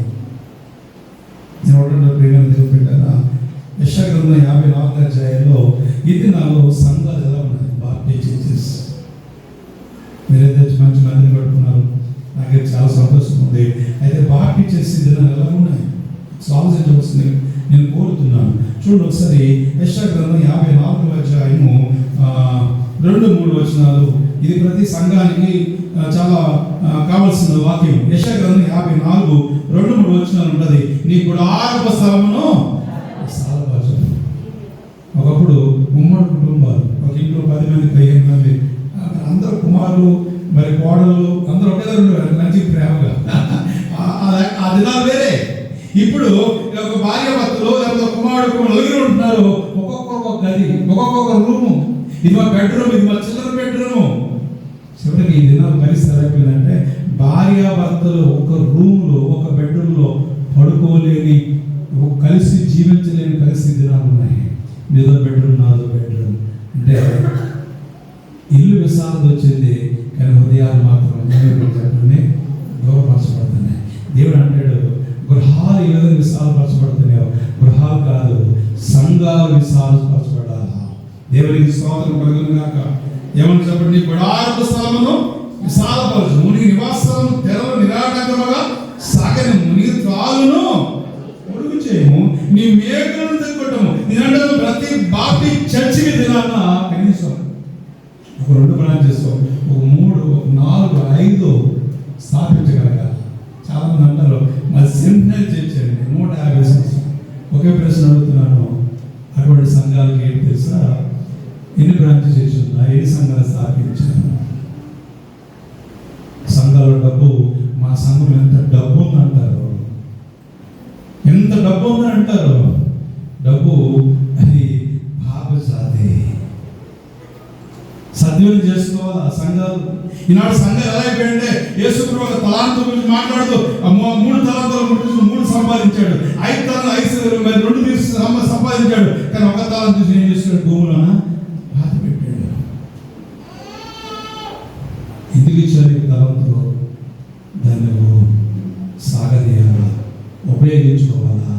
ప్రేమ దేవుడు పెట్టారా? యెషయా గ్రంథం 54వ అధ్యాయంలో ఇది నాలో సంఘాలు ఎలా ఉన్నాయి, బాప్టిజం మీరైతే మంచి మందిని పెట్టుకున్నారు, నాకైతే చాలా సంతోషం ఉంది. అయితే బాప్టిజం చేసే దినాలు ఎలా ఉన్నాయి ఆలోచించవలసింది నేను కోరుతున్నాను. చూడండి ఒకసారి యెషయా గ్రంథం 54వ అధ్యాయము 2-3 వచనాలు. ఇది ప్రతి సంఘానికి చాలా కావాల్సిన వాక్యం. యెషయా గ్రంథం 54:2-3 వచనాలు ఉంటుంది. నీ గుడారపు స్థలమును సాలపరచు. ఒకప్పుడు ఉమ్మడి కుటుంబాలు, ఒక ఇంట్లో 10 మంది 15 మంది, అందరూ కుమారులు మరి కోడలు అందరూ ఒకే దగ్గర ఉండేవారు మంచి ప్రేమగా. ఆ దినాలు వేరే. ఇప్పుడు ఒక భార్య భర్తలు లేకపోతే కుమారుడు నలుగురు ఉంటున్నారు, ఒక్కొక్క గది, ఒక్కొక్క రూము. ఇది మా బెడ్రూమ్, ఇది మా చిల్లర బెడ్రూము. చివరికి ఈ దినాలు పరిస్థితి అయిపోయిందంటే భార్య భర్తలు ఒక రూమ్లో, ఒక బెడ్రూమ్లో పడుకోలేని, కలిసి జీవించలేని పరిస్థితి దినాలు ఉన్నాయి. నీదో బెడ్రూమ్, నాదో బెడ్రూమ్ అంటే ఇల్లు విశాలత వచ్చింది, కానీ హృదయాలు మాత్రం దూరపరచబడుతున్నాయి. దేవుడు అంటాడు, గృహాలు ఈ విధంగా విశాలపరచబడుతున్నాయో, గృహాలు కాదు సంఘాలు విశాలపరచబడాలా. దేవునికి స్తోత్రం కలుగును గాక. ఏమని చెప్పండి, గుడారపు స్థలమును విశాలపరచు, మునిగి నివాసం తెరలు నిరాటంకముగా సాగని, నీ త్రాలును పొడుగు చేయము, నీ మేకులను తెచ్చుకోవటము. నేనంటే ప్రతి బాప్టి చర్చికి దినాన కనీసం ఒక 2 బ్రాంచెస్, ఒక 3, ఒక 4, 5 స్థాపించగలగాలి. చాలా మంది అంటారు మరి సెమినరీ చేర్చండి 150 సంవత్సరాలు. ఒకే ప్రశ్న అడుగుతున్నాను, అటువంటి సంఘాలకి ఏంటి తెలుసా? ఎన్ని బ్రాంచెస్ చేసిందా? 7 సంఘాలు స్థాపించాను. సంఘాల డబ్బు, మా సంఘం ఎంత డబ్బు ఉందంటారు, ఎంత డబ్బు ఉందని అంటారు. డబ్బు అది పాపజాతి. సద్వినియోగం చేసుకోవాలా, సంఘ కాదు. ఈనాడు సంఘం ఎలా అయిపోయిందంటే యేసుప్రభు ఒక తలాంతు గురించి మాట్లాడుతూ 3 తలాంతుల గురించి 3 సంపాదించాడు, 5 తలాంతులు మరి 2 సంపాదించాడు. కానీ ఒక తలాంతు చూసి ఏం చేస్తాడు? భూములోన బాధ పెట్టాడు. ఎందుకు ఇచ్చాడు ఈ తలాంతు? దాన్ని సాగదీయాలా, ఉపయోగించుకోవాలా.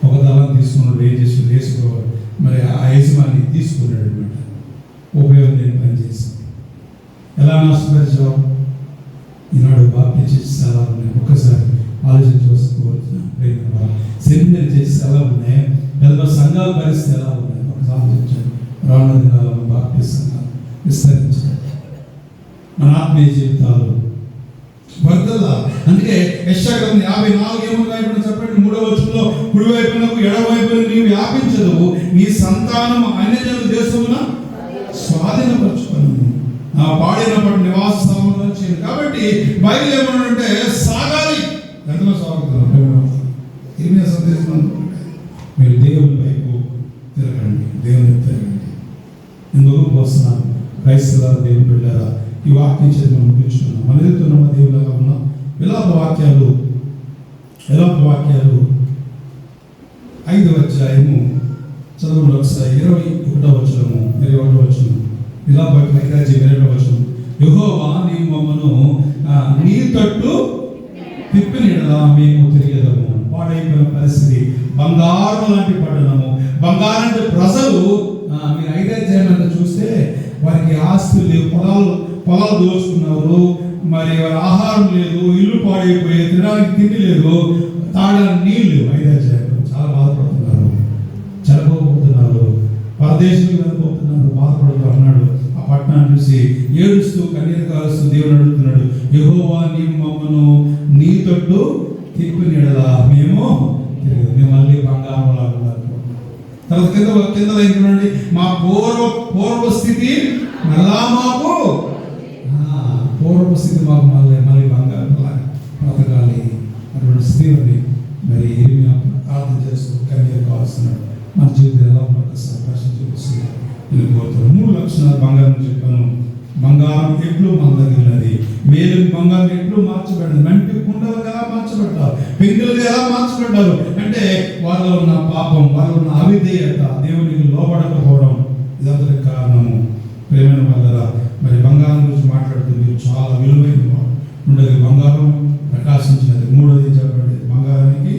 ఒక తలాంతు తీసుకున్నాడు, ఏం చేసి వేసుకోవాలి. మరి ఆ యజమాని తీసుకున్నాడు అనమాట. ఉపయోగం లేని పని చేసి ఎలా నష్టపరిచావు? ఈనాడు బాప్టిజం చేసి ఎలా ఉన్నాయి ఒక్కసారి ఆలోచించవలసిన సెమినరీ చేసి ఎలా ఉన్నాయి, పెద్ద సంఘాల పరిస్థితి ఎలా ఉన్నాయి ఒకసారి ఆలోచించండి. రానున్న దినాల్లో బాప్టిజం సంఘాలు విస్తరించాలి, మన ఆత్మీయ జీవితాలు వర్ధల. అందుకే యెషయా 54 ఏమన్నా చెప్పండి, 3వ వచనంలో కుడివైపునకు ఎడమవైపున నీవు వ్యాపించదు, నీ సంతానం అన్యజనుల దేశమున స్వాధీనపరచుకును, పాడినప్పటి నివాస స్థలంలో వచ్చింది. కాబట్టి బైబిల్ ఏమన్నాడంటే సాగాలి. ఎంతలో సాగుతున్నాం? ఇర్మియా సందేశం మీరు దేవుని వైపు తిరగండి, దేవుని తిరగండి. ఎందుకు వస్తున్నాను క్రైస్తవ దేవుని బిడ్డారా? ఈ వాక్యం చేసి మనం ముగించుకున్నాం. మన ఎదుగుతున్న దేవులాగా ఉన్నాం. విలాప వాక్యాలు 5వ అధ్యాయము చదువులు ఒకసారి 21వ వచనం. విలాప 5:22వ వచనం. యెహోవా నీవు మమ్మను నీ తట్టు తిప్పినలా మేము తిరిగేదము. పాడైపోయిన పరిస్థితి, బంగారం లాంటి పట్టణము, బంగారం అంటే ప్రజలు. మీరు 5వ అధ్యాయం చూస్తే వారికి ఆస్తులు లేవు, పొలాలు దోచుకున్నారు, మరి వారి ఆహారం లేదు, ఇల్లు పాడైపోయి తినడానికి తిండి లేదు, తాగడానికి నీళ్ళు లేవు. 5వ అధ్యాయంలో చాలా బాధపడుతున్నారు, చనిపోతున్నారు, పరదేశంలో వెళ్ళిపోతున్నారు, బాధపడుతూ అన్నాడు. ఆ పట్టణాన్ని చూసి ఏడుస్తూ కన్నీరు కారుస్తూ దేవుని అడుగుతున్నాడు, యెహోవా నీవు మమ్మను నీ తట్టు తిప్పినలా మేము తిరిగి. మేము మళ్ళీ బంగారం లాగా ఉన్నారు. తర్వాత కింద ఏంటండి, మా పూర్వ స్థితి మళ్ళా మాకు పూర్వస్థితి మాకు మళ్ళీ బంగారం లాగా బ్రతకాలి అటువంటి స్థితిని మరి ఇర్మియా ప్రార్థన చేస్తూ కన్నీరు కారుస్తున్నాడు. మన జీవితం ఎలా ఒకసారి ప్రశ్న చూపిస్తుంది. నేను కోరుతున్నాను 3 లక్షణాలు బంగారం చెప్పాను. బంగారం ఎట్లు మందగినది, మేలు బంగారం ఎట్లు మార్చబడింది, మంటి కుండలు ఎలా మార్చబడ్డారు, పెంకులుగా ఎలా మార్చబడ్డారు అంటే వాళ్ళలో ఉన్న పాపం, వాళ్ళలో ఉన్న అవిధేయత, దేవునికి లోబడకపోవడం, ఇదంతటి కారణము. ప్రేమైన వల్ల మరి బంగారం గురించి మాట్లాడుతూ మీరు చాలా విలువైన ఉండేది. బంగారం ప్రకాశించినది. 3వది చెప్పండి, బంగారానికి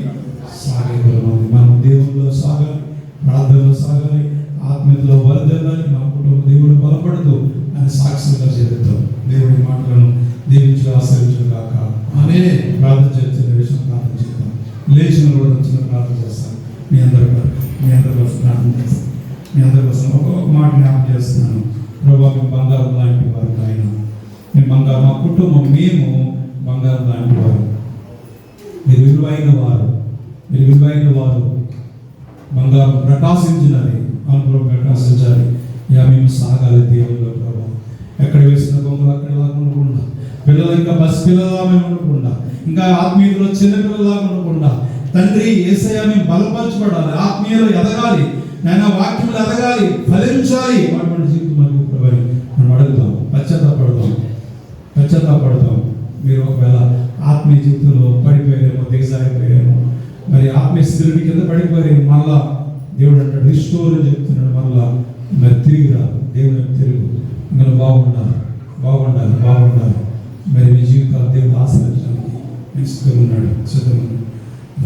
సాగే గుణం ఉంది. మనం దేవుల్లో సాగాలి, ప్రార్థనలో సాగాలి, ఆత్మీయతలో వరదలాలి, మన కుటుంబ దేవుడు బలపడుతూ ఆయన సాక్షిగా చేద్దాం. దేవుడి మాటలను దీవించి ఆశ్రయించడం కాక అనే ప్రార్థన చేస్తున్న విషయం ప్రార్థన చేద్దాం. లేచిన కూడా వచ్చిన ప్రార్థన చేస్తాను. మీ అందరి కోసం ప్రార్థన చేస్తాను. మీ అందరి కోసం ఒక మాట జ్ఞాపకం చేస్తున్నాను. ప్రభావ బంగారం లాంటి వారు ఆయన, మేము బంగారం, మా కుటుంబం మేము బంగారం లాంటి వారు. మీరు విలువైన వారు. బంగారం ప్రకాశించినది, అనుభవం ప్రకాశించాలి. మేము సాగాలి దేవుల్లో. ప్రభావ ఎక్కడ వేసిన బొమ్మలు అక్కడ లాగా ఉండకుండా, పిల్లలు ఇంకా బస్ పిల్లలా మేము ఉండకుండా, ఇంకా ఆత్మీయులు చిన్నపిల్లలాగా ఉండకుండా, తండ్రి యేసయ్య మేము బలపరచబడాలి, ఆత్మీయులు ఎదగాలి, నాయన వాక్యములు ఎదగాలి, ఫలించాలి. అటువంటి జీవితం మనకు ప్రభావి మనం అడుగుతాం, పశ్చాత్తాపడతాం. మీరు ఒకవేళ ఆత్మీయ జీవితంలో పడిపోయారేమో, దిగజారిపోయారేమో, మరి ఆత్మీయ స్థితిని కింద పడిపోయారేమో, మళ్ళా దేవుడు అంటాడు రిస్టోర్ అని చెప్తున్నాడు. మళ్ళా మరి తిరిగి రా, దేవుని తిరుగు, ఇంకా బాగుండాలి. మరి మీ జీవితాలు దేవుడు ఆశీర్వదించడానికి సిద్ధంగా ఉన్నాడు.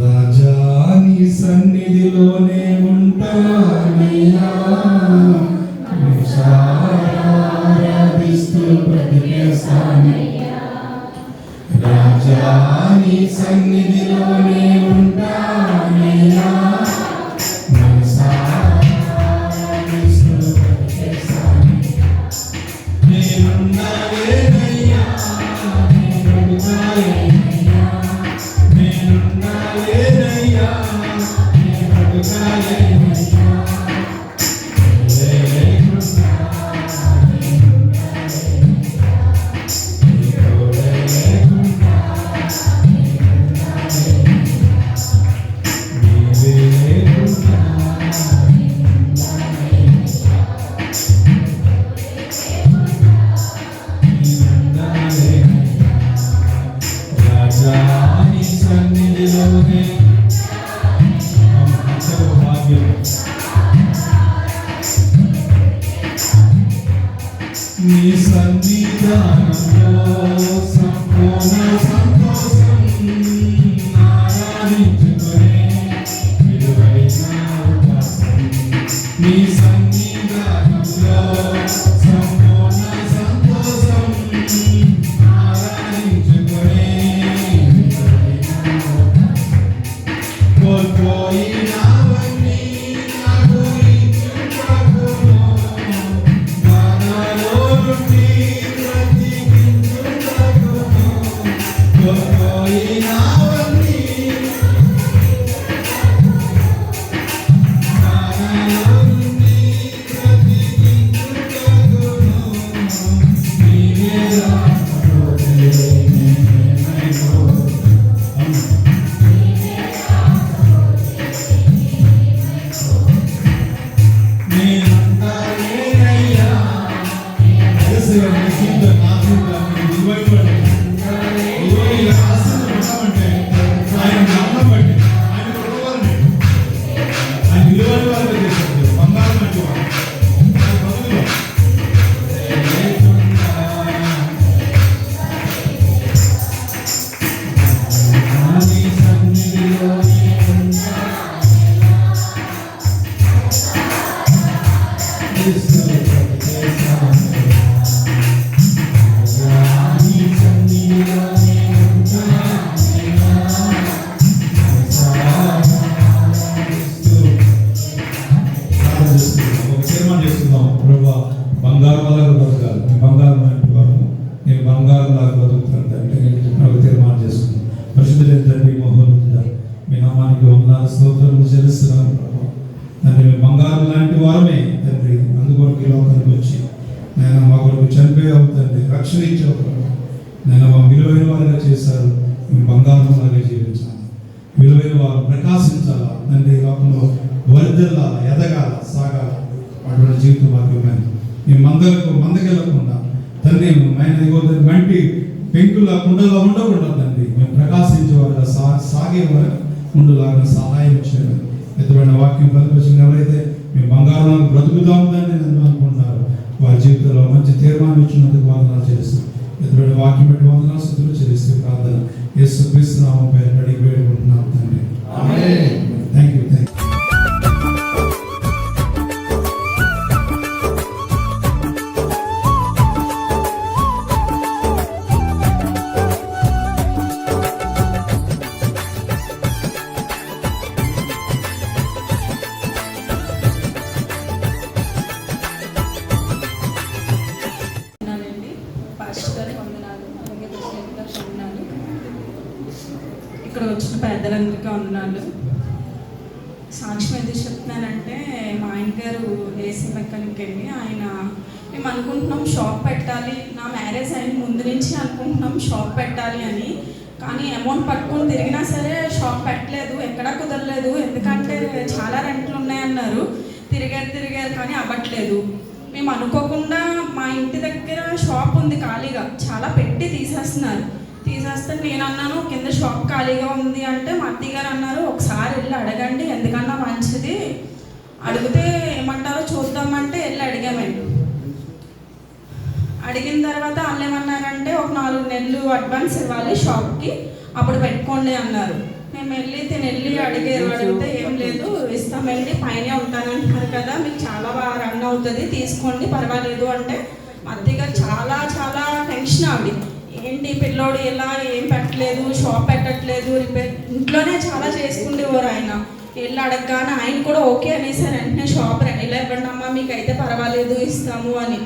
రాజా నీ సన్నిధిలోనే ఉంటానయ్యా, రాజా నీ సన్నిధిలోనే ఉంటానయ్యా, తండ్రి, రక్షణ ఇచ్చావు ప్రభు. నేను మా విలువైన వారిగా చేశారు, మేము బంగారం లాగా జీవించాలి, విలువైన వారు ప్రకాశించాలా తండ్రి, లోకంలో వర్ధిల్లాల, ఎదగాల, సాగాల. అటువంటి జీవితం మాకు ఇవ్వండి. మీ మందకెళ్ళకుండా తండ్రి, మంటి పెంకుల కుండలో ఉండకుండా తండ్రి, మేము ప్రకాశించేవారుగా సాగేవారు ఉండులాగా సహాయం చేయాలి. ఎదురైన వాక్యం బలపరిచిన ఎవరైతే మేము బంగారం బ్రతుకుతాం తండ్రి అని అనుకుంటున్నారు, వారి జీవితంలో మంచి తీర్మానం ఇచ్చినందుకు వందనాలు చేస్తాం. ఎదురైన వాక్యం పెట్టి వందనాలు స్తుతులు చెల్లిస్తూ ప్రార్థన యేసుక్రీస్తు నామముపై అడిగి వేడుకుంటున్నాం తండ్రి. ఆమేన్. Thank you. ఇక్కడ వచ్చిన పెద్దలందరికీ వందనాలు. సాక్ష్యం ఎందుకు చెప్తున్నానంటే, మా ఆయన గారు ఏసీ మెకానిక్ అండి. ఆయన మేము అనుకుంటున్నాం షాప్ పెట్టాలి, నా మ్యారేజ్ అయిన ముందు నుంచి అనుకుంటున్నాం షాప్ పెట్టాలి అని. కానీ అమౌంట్ పట్టుకొని తిరిగినా సరే షాప్ పెట్టలేదు, ఎక్కడా కుదరలేదు. ఎందుకంటే చాలా రెంట్లు ఉన్నాయన్నారు. తిరిగారు కానీ అవ్వట్లేదు. మేము అనుకోకుండా మా ఇంటి దగ్గర షాప్ ఉంది ఖాళీగా, చాలా పెట్టి తీసేస్తే నేను అన్నాను కింద షాప్ ఖాళీగా ఉంది అంటే, మా అత్తయ్య గారు అన్నారు ఒకసారి వెళ్ళి అడగండి, ఎందుకన్నా మంచిది, అడిగితే ఏమంటారో చూద్దామంటే వెళ్ళి అడిగామండి. అడిగిన తర్వాత వాళ్ళు ఏమన్నారంటే ఒక 4 నెలలు అడ్వాన్స్ ఇవ్వాలి షాప్కి, అప్పుడు పెట్టుకోండి అన్నారు. మేము వెళ్ళి అడిగితే ఏం లేదు, ఇస్తామండి, పైనే ఉంటానంటున్నారు కదా, మీకు చాలా బాగా రన్ అవుతుంది, తీసుకోండి పర్వాలేదు అంటే. మా అత్తయ్య గారు చాలా చాలా టెన్షన్ ఆవిడ. ఏంటి పిల్లోడు ఇలా ఏం పెట్టలేదు, షాప్ పెట్టట్లేదు, రిపేర్ ఇంట్లోనే చాలా చేసుకుండేవారు ఆయన. వెళ్ళి అడగగానే ఆయన కూడా ఓకే అనేసారు. వెంటనే షాప్ ఇలా ఇవ్వండి అమ్మా, మీకు అయితే పర్వాలేదు ఇస్తాము అని.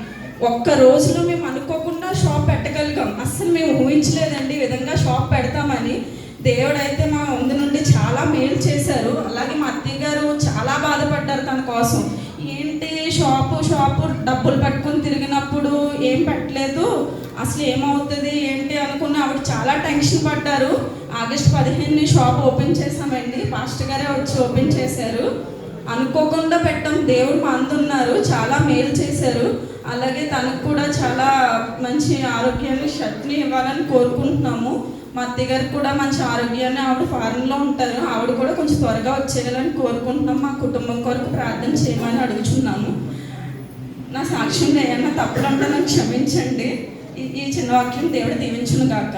ఒక్క రోజులో మేము అనుకోకుండా షాప్ పెట్టగలిగాం. అస్సలు మేము ఊహించలేదండి ఈ విధంగా షాప్ పెడతామని. దేవుడైతే మా ముందు నుండి చాలా మేలు చేశారు. అలాగే మా అత్తయ్య గారు చాలా బాధపడ్డారు తన కోసం. ఏంటి షాపు డబ్బులు పట్టుకొని తిరిగినప్పుడు ఏం పెట్టలేదు, అసలు ఏమవుతుంది ఏంటి అనుకుని ఆవిడ చాలా టెన్షన్ పడ్డారు. ఆగస్టు 15 షాప్ ఓపెన్ చేసామండి. పాస్టర్ గారే వచ్చి ఓపెన్ చేశారు. అనుకోకుండా పెట్టాం, దేవుడు మా అందున్నారు, చాలా మేలు చేశారు. అలాగే తనకు కూడా చాలా మంచి ఆరోగ్యాన్ని శక్తిని ఇవ్వాలని కోరుకుంటున్నాము. మా అత్తయ్య గారికి కూడా మంచి ఆరోగ్యాన్ని, ఆవిడ ఫారెన్లో ఉంటారు, ఆవిడ కూడా కొంచెం త్వరగా వచ్చేయాలని కోరుకుంటున్నాం. మా కుటుంబం కొరకు ప్రార్థన చేయమని అడుగుతున్నాము. నా సాక్ష్యంలో ఏమన్నా తప్పులు ఉంటే నాకు క్షమించండి. ఈ చిన్న వాక్యం దేవుడు దీవించును గాక.